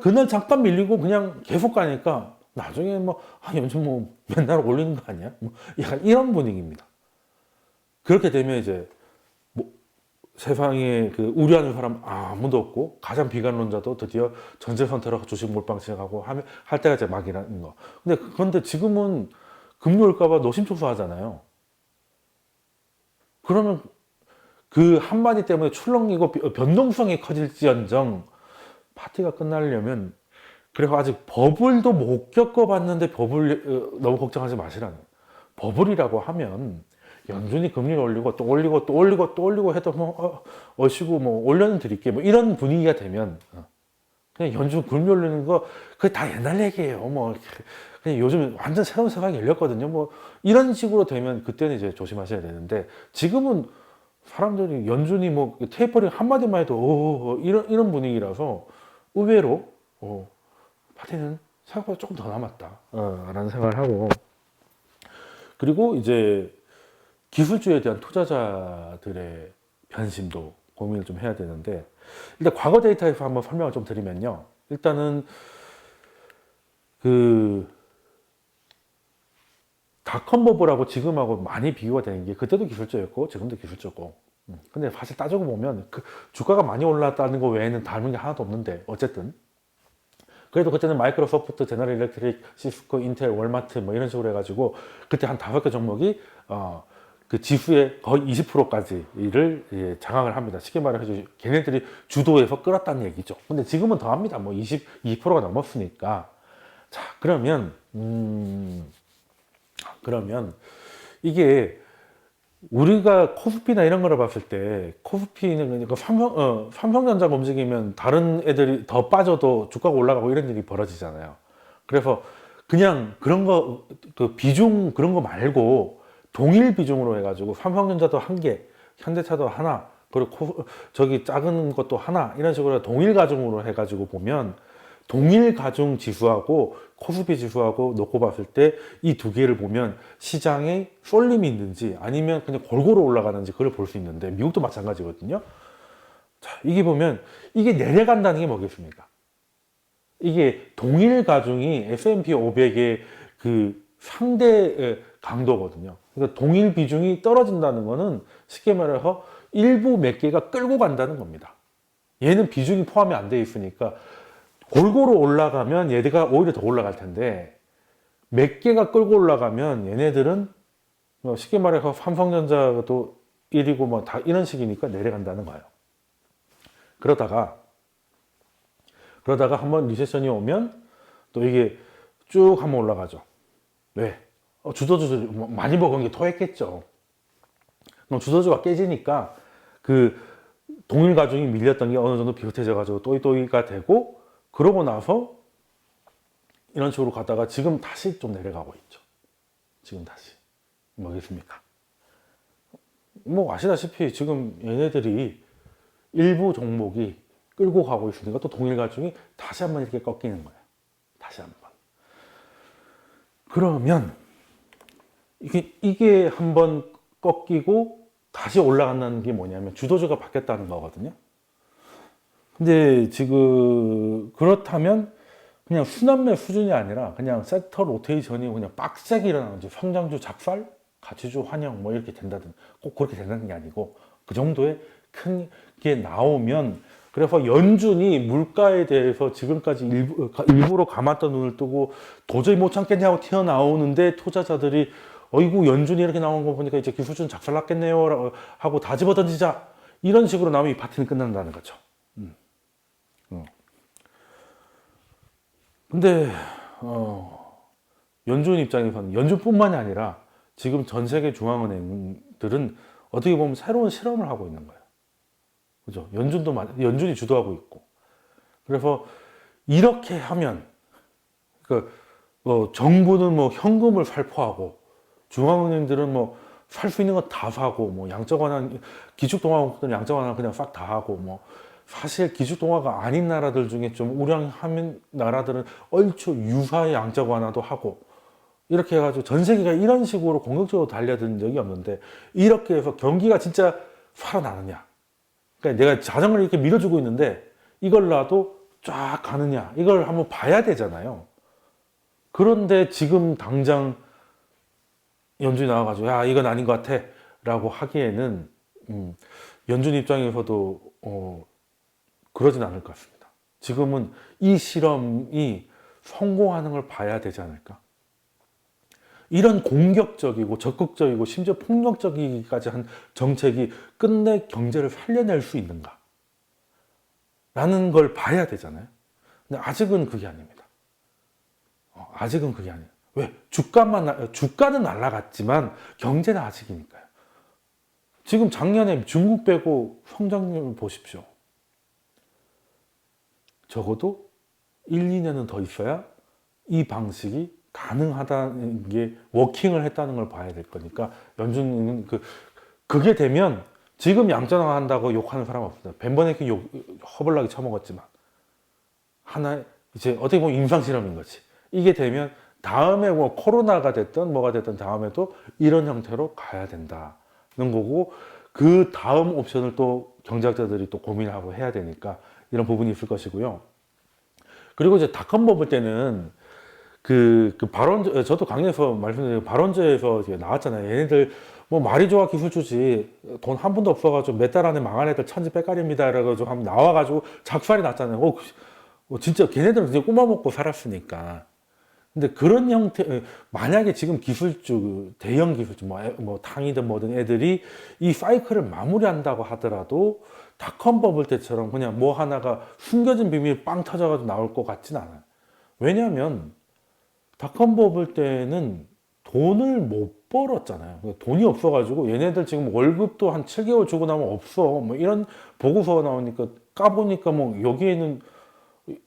Speaker 1: 그날 잠깐 밀리고 그냥 계속 가니까 나중에 연준 맨날 올리는 거 아니야? 약간 이런 분위기입니다. 그렇게 되면 이제 세상에 그 우려하는 사람 아무도 없고 가장 비관론자도 드디어 전체 선택으로 주식 몰빵 시작하고 할 때가 이제 막이라는 거. 그런데 지금은 금리 올까봐 노심초사 하잖아요. 그러면 그 한마디 때문에 출렁이고 변동성이 커질지언정 파티가 끝나려면 그리고 아직 버블도 못 겪어봤는데 버블 너무 걱정하지 마시라는. 버블이라고 하면 연준이 금리를 올리고 또 올리고 또 올리고 또 올리고 해도 어시고 올려는 드릴게 이런 분위기가 되면 그냥 연준 금리 올리는 거 그게 다 옛날 얘기예요. 그냥 요즘 완전 새로운 세상이 열렸거든요. 이런 식으로 되면 그때는 이제 조심하셔야 되는데 지금은 사람들이 연준이 테이퍼링 한마디만 해도 이런 분위기라서 의외로 파티는 생각보다 조금 더 남았다 라는 생각을 하고 그리고 이제 기술주에 대한 투자자들의 변심도 고민을 좀 해야 되는데 일단 과거 데이터에서 한번 설명을 좀 드리면요. 일단은 그 닷컴 버블하고 지금하고 많이 비교가 되는 게 그때도 기술주였고 지금도 기술주고 근데 사실 따지고 보면 그 주가가 많이 올랐다는 거 외에는 다른 게 하나도 없는데 어쨌든 그래도 그때는 마이크로소프트, 제너럴 일렉트릭, 시스코, 인텔, 월마트 뭐 이런 식으로 해가지고 그때 한 5개 종목이 그 지수의 거의 20%까지를 장악을 합니다. 쉽게 말해서 걔네들이 주도해서 끌었다는 얘기죠. 근데 지금은 더 합니다. 뭐 22%가 넘었으니까. 자, 그러면 이게 우리가 코스피나 이런 거를 봤을 때 코스피는 그러니까 삼성전자가 움직이면 다른 애들이 더 빠져도 주가가 올라가고 이런 일이 벌어지잖아요. 그래서 그냥 그런 거, 그 비중 그런 거 말고 동일 비중으로 해가지고 삼성전자도 한 개, 현대차도 하나, 그리고 저기 작은 것도 하나, 이런 식으로 동일 가중으로 해가지고 보면 동일 가중 지수하고 코스피 지수하고 놓고 봤을 때 이 두 개를 보면 시장에 쏠림이 있는지 아니면 그냥 골고루 올라가는지 그걸 볼 수 있는데, 미국도 마찬가지거든요. 자, 이게 보면 이게 내려간다는 게 뭐겠습니까? 이게 동일 가중이 S&P 500의 그 상대 강도거든요. 그러니까 동일 비중이 떨어진다는 거는 쉽게 말해서 일부 몇 개가 끌고 간다는 겁니다. 얘는 비중이 포함이 안 돼 있으니까 골고루 올라가면 얘네가 오히려 더 올라갈 텐데, 몇 개가 끌고 올라가면 얘네들은 뭐 쉽게 말해서 삼성전자도 1위고 뭐 다 이런 식이니까 내려간다는 거예요. 그러다가 한번 리세션이 오면 또 이게 쭉 한번 올라가죠. 왜? 주도주 많이 먹은 게 토했겠죠. 그럼 주도주가 깨지니까 그 동일 가중이 밀렸던 게 어느 정도 비슷해져 가지고 또이또이가 되고, 그러고 나서 이런 식으로 가다가 지금 다시 좀 내려가고 있죠. 지금 다시 뭐겠습니까? 뭐 아시다시피 지금 얘네들이 일부 종목이 끌고 가고 있으니까 또 동일 가중이 다시 한번 이렇게 꺾이는 거예요. 다시 한번. 그러면 이게 한번 꺾이고 다시 올라간다는 게 뭐냐면 주도주가 바뀌었다는 거거든요. 근데 지금 그렇다면 그냥 순환매 수준이 아니라 그냥 섹터 로테이션이 그냥 빡세게 일어나는 거지. 성장주 작살, 가치주 환영 뭐 이렇게 된다든, 꼭 그렇게 된다는 게 아니고 그 정도의 큰 게 나오면, 그래서 연준이 물가에 대해서 지금까지 일부러 감았던 눈을 뜨고 도저히 못 참겠냐고 튀어나오는데, 투자자들이 어이구 연준이 이렇게 나오는 거 보니까 이제 기술주는 작살났겠네요 하고 다 집어던지자, 이런 식으로 나오면 이 파티는 끝난다는 거죠. 근데 연준 입장에서는, 연준뿐만이 아니라 지금 전 세계 중앙은행들은 어떻게 보면 새로운 실험을 하고 있는 거예요. 그죠? 연준이 주도하고 있고. 그래서 이렇게 하면, 정부는 뭐 현금을 살포하고, 중앙은행들은 뭐 살 수 있는 거 다 사고, 뭐 양적 완화, 기축통화국들은 양적 완화 그냥 싹 다 하고, 뭐 사실 기축통화가 아닌 나라들 중에 좀 우량한 나라들은 얼추 유사의 양적 완화도 하고, 이렇게 해가지고 전 세계가 이런 식으로 공격적으로 달려든 적이 없는데, 이렇게 해서 경기가 진짜 살아나느냐, 그러니까 내가 자전거를 이렇게 밀어주고 있는데 이걸 놔도 쫙 가느냐, 이걸 한번 봐야 되잖아요. 그런데 지금 당장 연준이 나와가지고 야 이건 아닌 것 같아 라고 하기에는 연준 입장에서도 그러진 않을 것 같습니다. 지금은 이 실험이 성공하는 걸 봐야 되지 않을까. 이런 공격적이고 적극적이고 심지어 폭력적이기까지 한 정책이 끝내 경제를 살려낼 수 있는가 라는 걸 봐야 되잖아요. 근데 아직은 그게 아닙니다. 아직은 그게 아니에요. 왜? 주가는 날아갔지만 경제는 아직이니까요. 지금 작년에 중국 빼고 성장률 보십시오. 적어도 1, 2년은 더 있어야 이 방식이 가능하다는 게 워킹을 했다는 걸 봐야 될 거니까, 연준은 그게 되면 지금 양전화 한다고 욕하는 사람 없습니다. 벤버네키 욕 허벌나게 처먹었지만 하나 이제 어떻게 보면 임상 실험인 거지. 이게 되면 다음에 뭐 코로나가 됐든 뭐가 됐든 다음에도 이런 형태로 가야 된다는 거고, 그 다음 옵션을 또 경제학자들이 또 고민하고 해야 되니까 이런 부분이 있을 것이고요. 그리고 이제 닷컴 뽑을 때는 발언, 저도 강의에서 말씀드린 발언제에서 나왔잖아요. 얘네들 뭐 말이 좋아 기술주지, 돈 한 푼도 없어가지고 몇 달 안에 망한 애들 천지 빼깔입니다. 이래가지고 한번 나와가지고 작살이 났잖아요. 뭐 진짜 걔네들은 그냥 꼬마 먹고 살았으니까. 근데 그런 형태, 만약에 지금 기술주, 대형 기술주, 뭐 탕이든 뭐든 애들이 이 사이클을 마무리한다고 하더라도 닷컴 버블 때처럼 그냥 뭐 하나가 숨겨진 비밀이 빵 터져가지고 나올 것 같진 않아요. 왜냐하면 닷컴 버블 때는 돈을 못 벌었잖아요. 돈이 없어가지고 얘네들 지금 월급도 한 7개월 주고 나면 없어. 뭐 이런 보고서가 나오니까 까보니까 뭐 여기에는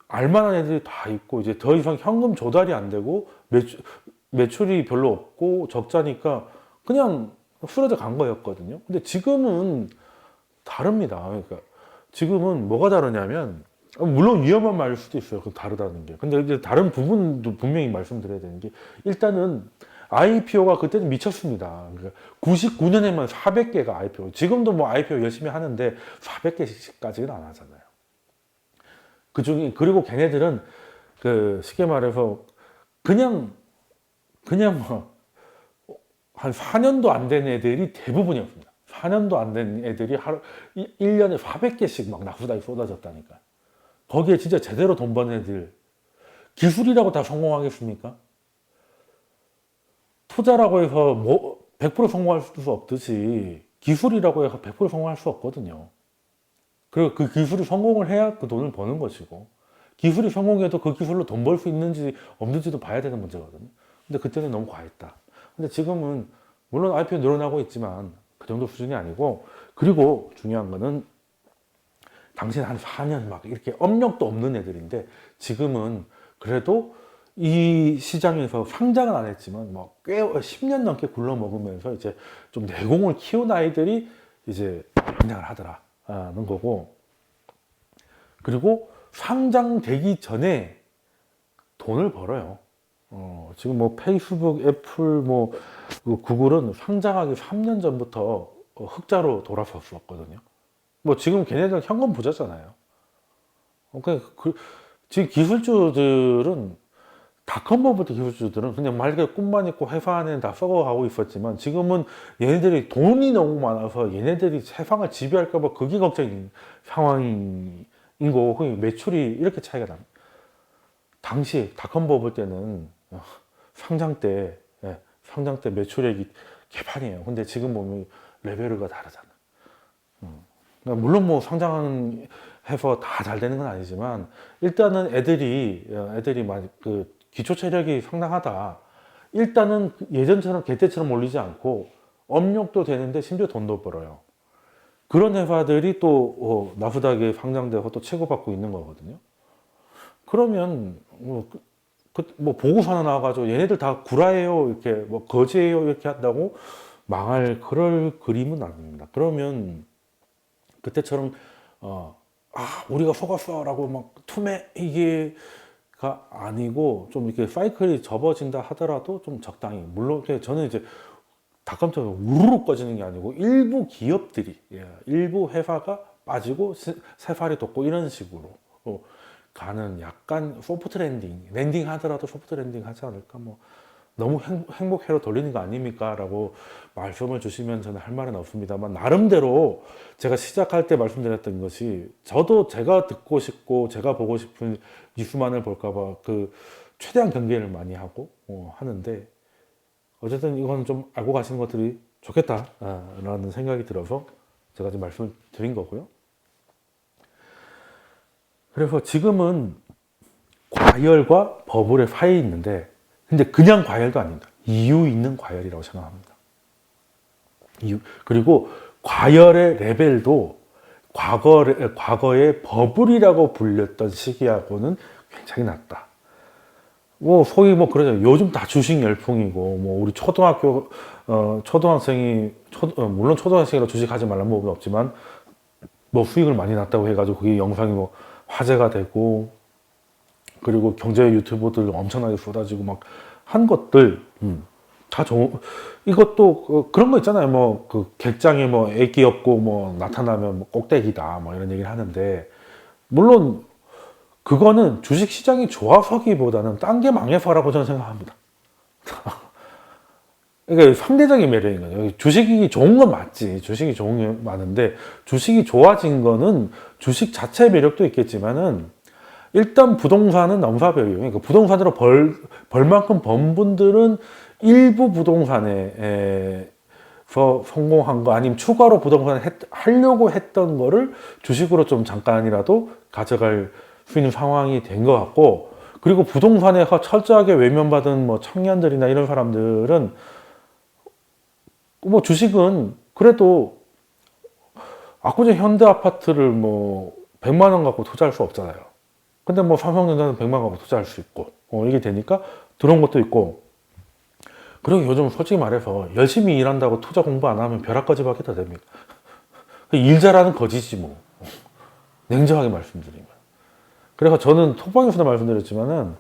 Speaker 1: 알만한 애들이 다 있고 이제 더 이상 현금 조달이 안 되고 매출이 별로 없고 적자니까 그냥 쓰러져 간 거였거든요. 근데 지금은 다릅니다. 그러니까 지금은 뭐가 다르냐면 물론 위험한 말일 수도 있어요. 그 다르다는 게. 근데 이제 다른 부분도 분명히 말씀드려야 되는 게 일단은 IPO가 그때는 미쳤습니다. 그러니까 99년에만 400개가 IPO. 지금도 뭐 IPO 열심히 하는데 400개씩까지는 안 하잖아요. 그중에 그리고 걔네들은 그 쉽게 말해서 그냥 뭐 한 4년도 안 된 애들이 대부분이었습니다. 4년도 안 된 애들이 하루 1년에 400개씩 막 나스닥에 쏟아졌다니까. 거기에 진짜 제대로 돈 버는 애들 기술이라고 다 성공하겠습니까? 투자라고 해서 뭐 100% 성공할 수 없듯이 기술이라고 해서 100% 성공할 수 없거든요. 그리고 그 기술이 성공을 해야 그 돈을 버는 것이고 기술이 성공해도 그 기술로 돈 벌 수 있는지 없는지도 봐야 되는 문제거든요. 근데 그때는 너무 과했다. 근데 지금은 물론 IPO 늘어나고 있지만 그 정도 수준이 아니고 그리고 중요한 거는 당시에 한 4년 막 이렇게 업력도 없는 애들인데 지금은 그래도 이 시장에서 상장은 안 했지만 뭐 꽤 10년 넘게 굴러 먹으면서 이제 좀 내공을 키운 아이들이 이제 상장을 하더라는 거고 그리고 상장되기 전에 돈을 벌어요. 지금 뭐 페이스북, 애플, 뭐 구글은 상장하기 3년 전부터 흑자로 돌아섰었거든요. 뭐 지금 걔네들 현금 부자잖아요. 지금 기술주들은 닷컴버블 기술주들은 그냥 맑게 꿈만 있고 회사 안에는 다 썩어가고 있었지만 지금은 얘네들이 돈이 너무 많아서 얘네들이 세상을 지배할까봐 그게 걱정인 상황인 거고 매출이 이렇게 차이가 납니다. 당시 닷컴버블 때는 상장 때 매출액이 개판이에요. 근데 지금 보면 레벨가 다르잖아. 그러니까 물론 뭐 상장해서 다 잘 되는 건 아니지만 일단은 애들이 많이 그 기초 체력이 상당하다. 일단은 예전처럼 개떼처럼 몰리지 않고 업력도 되는데 심지어 돈도 벌어요. 그런 회사들이 또 나스닥에 상장돼서 또 취급받고 있는 거거든요. 그러면 뭐 보고서 하나 나와가지고 얘네들 다 구라예요 이렇게 뭐 거지예요 이렇게 한다고 망할 그럴 그림은 아닙니다. 그러면 그때처럼 우리가 속았어라고 막 투매 이게가 아니고 좀 이렇게 사이클이 접어진다 하더라도 좀 적당히 물론 저는 이제 닷컴처럼 우르르 꺼지는 게 아니고 일부 기업들이 일부 회사가 빠지고 새살이 돋고 이런 식으로 가는 약간 소프트 랜딩 하더라도 소프트 랜딩 하지 않을까 뭐 너무 행복해로 돌리는 거 아닙니까? 라고 말씀을 주시면 저는 할 말은 없습니다만 나름대로 제가 시작할 때 말씀드렸던 것이 저도 제가 듣고 싶고 제가 보고 싶은 뉴스만을 볼까봐 그 최대한 경계를 많이 하고 하는데 어쨌든 이건 좀 알고 가시는 것들이 좋겠다 라는 생각이 들어서 제가 지금 말씀을 드린 거고요. 그래서 지금은 과열과 버블의 사이에 있는데 근데 그냥 과열도 아닙니다. 이유 있는 과열이라고 생각합니다. 그리고 과열의 레벨도 과거에 버블이라고 불렸던 시기하고는 굉장히 낮다. 뭐 소위 뭐 그러죠. 요즘 다 주식 열풍이고 뭐 우리 초등학생이 물론 초등학생이라 주식하지 말라는 법은 없지만 뭐 수익을 많이 났다고 해가지고 그게 영상이 뭐 화제가 되고 그리고 경제 유튜버들 엄청나게 쏟아지고 막 한 것들 다 좋은 이것도 그런 거 있잖아요. 뭐 그 객장에 뭐 애기 없고 뭐 나타나면 뭐 꼭대기다 뭐 이런 얘기를 하는데 물론 그거는 주식 시장이 좋아서기보다는 딴 게 망해서라고 저는 생각합니다. 그러니까 상대적인 매력인 거죠. 주식이 좋은 건 맞지. 주식이 좋은 게 많은데 주식이 좋아진 거는 주식 자체의 매력도 있겠지만은 일단 부동산은 넘사벽이에요. 그러니까 부동산으로 벌만큼 번 분들은 일부 부동산에서 성공한 거 아니면 추가로 부동산을 하려고 했던 거를 주식으로 좀 잠깐이라도 가져갈 수 있는 상황이 된 것 같고, 그리고 부동산에서 철저하게 외면받은 뭐 청년들이나 이런 사람들은 뭐 주식은 그래도 압구정 현대 아파트를 뭐 100만 원 갖고 투자할 수 없잖아요. 근데 뭐 삼성전자는 100만 원 갖고 투자할 수 있고, 이게 되니까 들어온 것도 있고. 그리고 요즘 솔직히 말해서 열심히 일한다고 투자 공부 안 하면 벼락까지 받겠다 됩니까? 일 잘하는 거지지 뭐. 냉정하게 말씀드리면. 그래서 저는 톡방에서도 말씀드렸지만은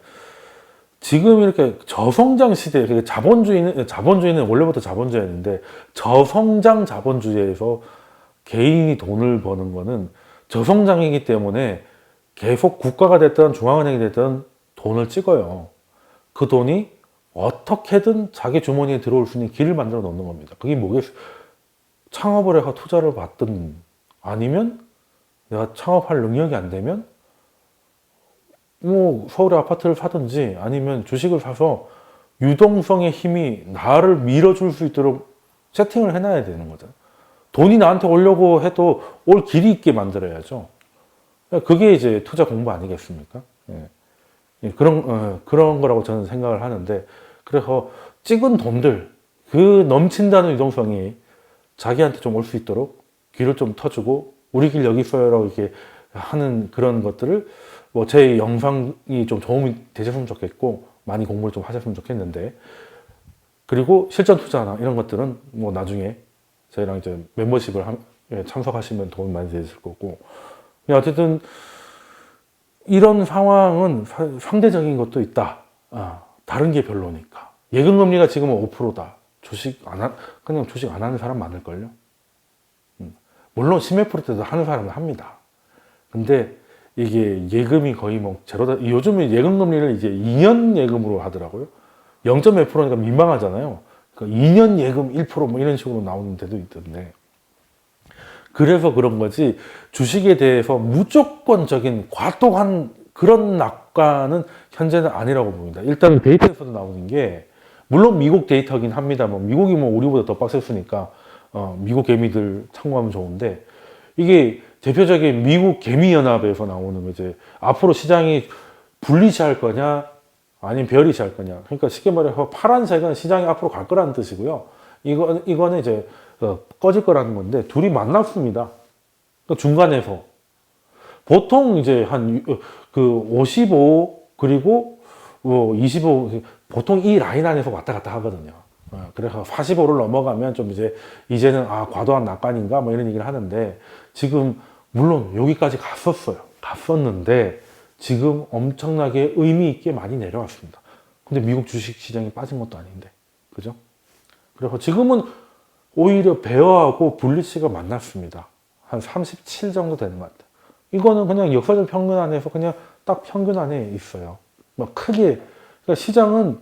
Speaker 1: 지금 이렇게 저성장 시대, 자본주의는 원래부터 자본주의였는데 저성장 자본주의에서 개인이 돈을 버는 거는 저성장이기 때문에 계속 국가가 됐든 중앙은행이 됐든 돈을 찍어요. 그 돈이 어떻게든 자기 주머니에 들어올 수 있는 길을 만들어 놓는 겁니다. 그게 뭐겠어요? 창업을 해서 투자를 받든 아니면 내가 창업할 능력이 안 되면 뭐 서울에 아파트를 사든지 아니면 주식을 사서 유동성의 힘이 나를 밀어줄 수 있도록 세팅을 해놔야 되는 거잖아요. 돈이 나한테 오려고 해도 올 길이 있게 만들어야죠. 그게 이제 투자 공부 아니겠습니까? 예. 그런 거라고 저는 생각을 하는데, 그래서 찍은 돈들, 그 넘친다는 유동성이 자기한테 좀 올 수 있도록 귀를 좀 터주고, 우리 길 여기 있어요라고 이렇게 하는 그런 것들을 뭐 제 영상이 좀 도움이 되셨으면 좋겠고, 많이 공부를 좀 하셨으면 좋겠는데, 그리고 실전 투자나 이런 것들은 뭐 나중에 저희랑 이제 멤버십을 참석하시면 도움이 많이 되실 거고, 어쨌든 이런 상황은 상대적인 것도 있다. 다른 게 별로니까. 예금금리가 지금은 5%다. 그냥 주식 안 하는 사람 많을걸요? 물론 10몇 %대도 하는 사람은 합니다. 근데 이게 예금이 거의 뭐 제로다. 요즘에 예금금리를 이제 2년 예금으로 하더라고요. 0.몇 %니까 민망하잖아요. 그러니까 2년 예금 1%뭐 이런 식으로 나오는 데도 있던데. 그래서 그런 거지, 주식에 대해서 무조건적인 과도한 그런 낙관은 현재는 아니라고 봅니다. 일단 데이터에서도 나오는 게, 물론 미국 데이터긴 합니다만, 미국이 뭐 우리보다 더 빡셌으니까 미국 개미들 참고하면 좋은데, 이게 대표적인 미국 개미연합에서 나오는 이제 앞으로 시장이 불리시할 거냐 아니면 베어리시할 거냐. 그러니까 쉽게 말해서 파란색은 시장이 앞으로 갈 거라는 뜻이고요. 이거는 이제 꺼질 거라는 건데, 둘이 만났습니다. 그러니까 중간에서 보통 이제 한 그 55 그리고 25, 보통 이 라인 안에서 왔다 갔다 하거든요. 그래서 45를 넘어가면 좀 이제는 과도한 낙관인가 뭐 이런 얘기를 하는데, 지금 물론 여기까지 갔었는데 지금 엄청나게 의미 있게 많이 내려왔습니다. 근데 미국 주식 시장이 빠진 것도 아닌데, 그죠? 그래서 지금은 오히려 베어하고 불리시가 만났습니다. 한 37 정도 되는 것 같아요. 이거는 그냥 역사적 평균 안에서 그냥 딱 평균 안에 있어요. 뭐 크게. 그러니까 시장은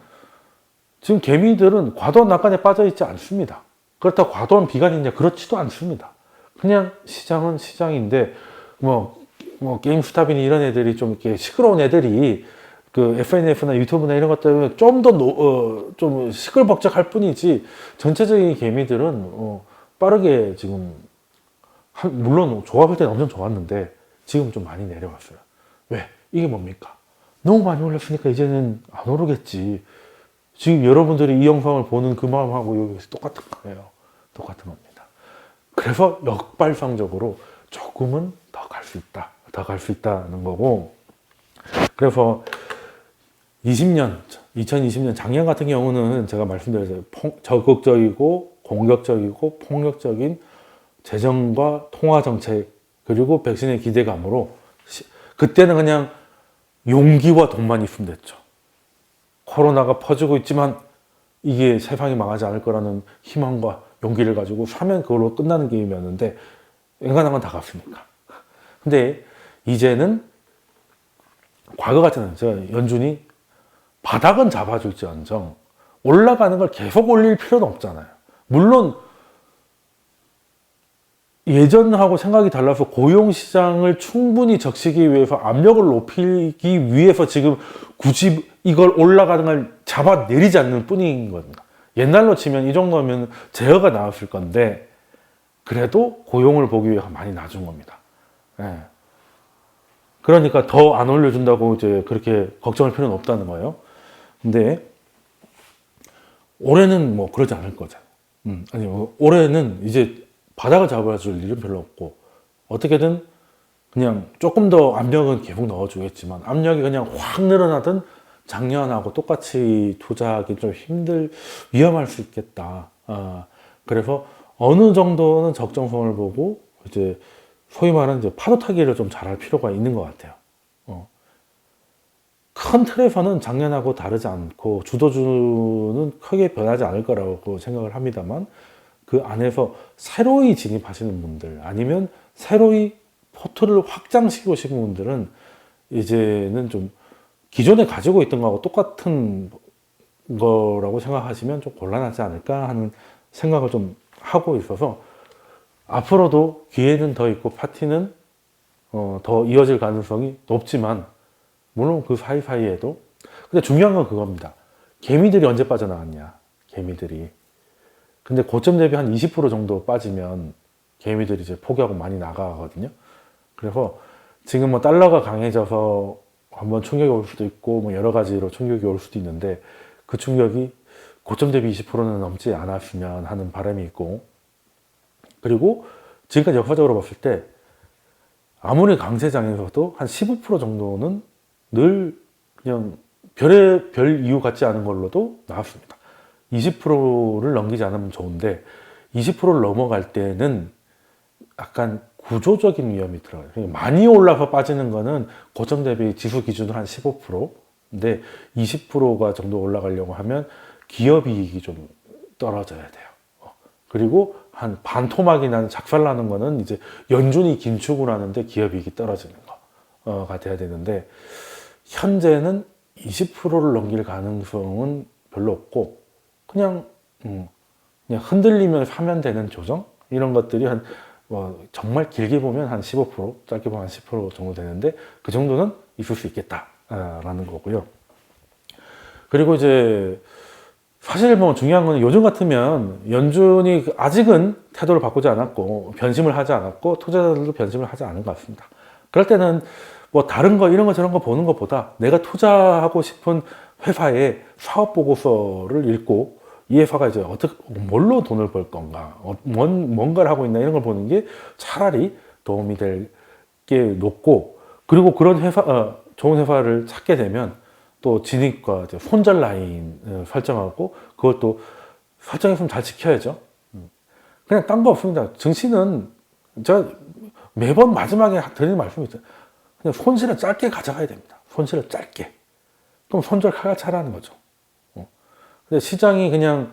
Speaker 1: 지금 개미들은 과도한 낙관에 빠져 있지 않습니다. 그렇다고 과도한 비관이 있냐? 그렇지도 않습니다. 그냥 시장은 시장인데, 뭐 게임스탑이니 이런 애들이 좀 이렇게 시끄러운 애들이 그 FNF나 유튜브나 이런 것 때문에 좀 더 좀 시끌벅적할 뿐이지, 전체적인 개미들은 빠르게 지금 물론 좋았을 때는 엄청 좋았는데 지금 좀 많이 내려왔어요. 왜? 이게 뭡니까? 너무 많이 올렸으니까 이제는 안 오르겠지. 지금 여러분들이 이 영상을 보는 그 마음하고 여기 똑같은 거예요. 똑같은 겁니다. 그래서 역발상적으로 조금은 더 갈 수 있다. 더 갈 수 있다는 거고, 그래서 2020년 작년 같은 경우는 제가 말씀드렸어요. 적극적이고 공격적이고 폭력적인 재정과 통화 정책, 그리고 백신의 기대감으로 그때는 그냥 용기와 돈만 있으면 됐죠. 코로나가 퍼지고 있지만 이게 세상이 망하지 않을 거라는 희망과 용기를 가지고 사면 그걸로 끝나는 게임이었는데, 웬간한 건 다 갔으니까. 근데 이제는 과거 같지는 제가 연준이 바닥은 잡아줄지언정 올라가는 걸 계속 올릴 필요는 없잖아요. 물론 예전하고 생각이 달라서 고용시장을 충분히 적시기 위해서 압력을 높이기 위해서 지금 굳이 이걸 올라가는 걸 잡아내리지 않는 뿐인 겁니다. 옛날로 치면 이 정도면 제어가 나왔을 건데 그래도 고용을 보기 위해서 많이 낮은 겁니다. 예. 그러니까 더 안 올려준다고 이제 그렇게 걱정할 필요는 없다는 거예요. 근데 올해는 뭐 그러지 않을 거죠. 아니, 올해는 이제 바닥을 잡아줄 일은 별로 없고 어떻게든 그냥 조금 더 압력은 계속 넣어주겠지만 압력이 그냥 확 늘어나든 작년하고 똑같이 투자하기 좀 위험할 수 있겠다. 그래서 어느 정도는 적정성을 보고 이제 소위 말하는 이제 파도 타기를 좀 잘할 필요가 있는 것 같아요. 큰 틀에서는 작년하고 다르지 않고 주도주는 크게 변하지 않을 거라고 생각을 합니다만 그 안에서 새로이 진입하시는 분들 아니면 새로이 포트를 확장시키고 싶은 분들은 이제는 좀 기존에 가지고 있던 거하고 똑같은 거라고 생각하시면 좀 곤란하지 않을까 하는 생각을 좀 하고 있어서 앞으로도 기회는 더 있고 파티는 더 이어질 가능성이 높지만 물론 그 사이사이에도 근데 중요한 건 그겁니다. 개미들이 언제 빠져나왔냐 개미들이 근데 고점 대비 한 20% 정도 빠지면 개미들이 이제 포기하고 많이 나가거든요. 그래서 지금 뭐 달러가 강해져서 한번 충격이 올 수도 있고 뭐 여러 가지로 충격이 올 수도 있는데 그 충격이 고점 대비 20%는 넘지 않았으면 하는 바람이 있고 그리고 지금까지 역사적으로 봤을 때 아무리 강세장에서도 한 15% 정도는 늘 그냥 별 이유 같지 않은 걸로도 나왔습니다. 20%를 넘기지 않으면 좋은데 20%를 넘어갈 때는 약간 구조적인 위험이 들어요. 많이 올라서 빠지는 거는 고점 대비 지수 기준으로 한 15%인데 20%가 정도 올라가려고 하면 기업 이익이 좀 떨어져야 돼요. 그리고 한 반토막이 나는 작살나는 거는 이제 연준이 긴축을 하는데 기업 이익이 떨어지는 거가 돼야 되는데 현재는 20%를 넘길 가능성은 별로 없고 그냥 흔들리면 사면 되는 조정 이런 것들이 한 정말 길게 보면 한 15% 짧게 보면 한 10% 정도 되는데 그 정도는 있을 수 있겠다라는 거고요. 그리고 이제 사실 뭐 중요한 건 요즘 같으면 연준이 아직은 태도를 바꾸지 않았고 변심을 하지 않았고 투자자들도 변심을 하지 않은 것 같습니다. 그럴 때는 뭐 다른 거 이런 거 저런 거 보는 것보다 내가 투자하고 싶은 회사의 사업 보고서를 읽고 이 회사가 이제 어떻게 뭘로 돈을 벌 건가 뭔가를 하고 있나 이런 걸 보는 게 차라리 도움이 될 게 높고 그리고 그런 회사 좋은 회사를 찾게 되면 또 진입과 손절 라인 설정하고 그것도 설정했으면 잘 지켜야죠. 그냥 딴 거 없습니다. 증시는 제가 매번 마지막에 드리는 말씀이 있죠. 그냥 손실은 짧게 가져가야 됩니다. 손실을 짧게. 그럼 손절 칼같이 라는 거죠. 근데 시장이 그냥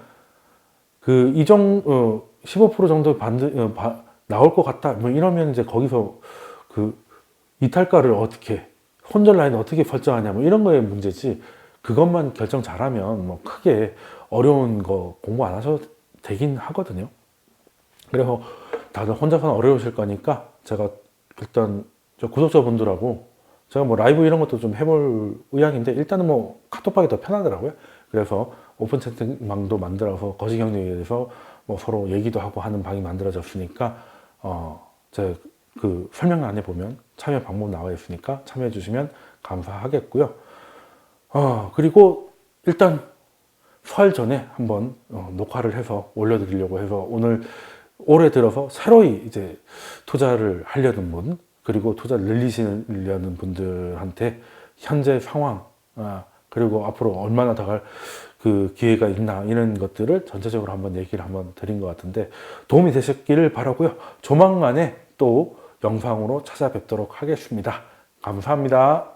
Speaker 1: 그 15% 정도 나올 것 같다. 뭐 이러면 이제 거기서 그 이탈가를 어떻게 손절 라인을 어떻게 설정하냐 뭐 이런 거에 문제지 그것만 결정 잘하면 뭐 크게 어려운 거 공부 안 하셔도 되긴 하거든요. 그래서 다들 혼자서는 어려우실 거니까 제가 일단 저 구독자분들하고 제가 뭐 라이브 이런 것도 좀 해볼 의향인데 일단은 뭐 카톡방이 더 편하더라고요. 그래서 오픈 채팅방도 만들어서 거시경제에 대해서 뭐 서로 얘기도 하고 하는 방이 만들어졌으니까 제 그 설명란에 보면 참여 방법 나와 있으니까 참여해 주시면 감사하겠고요. 그리고 일단 설 전에 한번 녹화를 해서 올려드리려고 해서 오늘 올해 들어서 새로이 이제 투자를 하려는 분 그리고 투자를 늘리시려는 분들한테 현재 상황 그리고 앞으로 얼마나 더 갈 그 기회가 있나 이런 것들을 전체적으로 한번 얘기를 한번 드린 것 같은데 도움이 되셨기를 바라고요. 조만간에 또 영상으로 찾아뵙도록 하겠습니다. 감사합니다.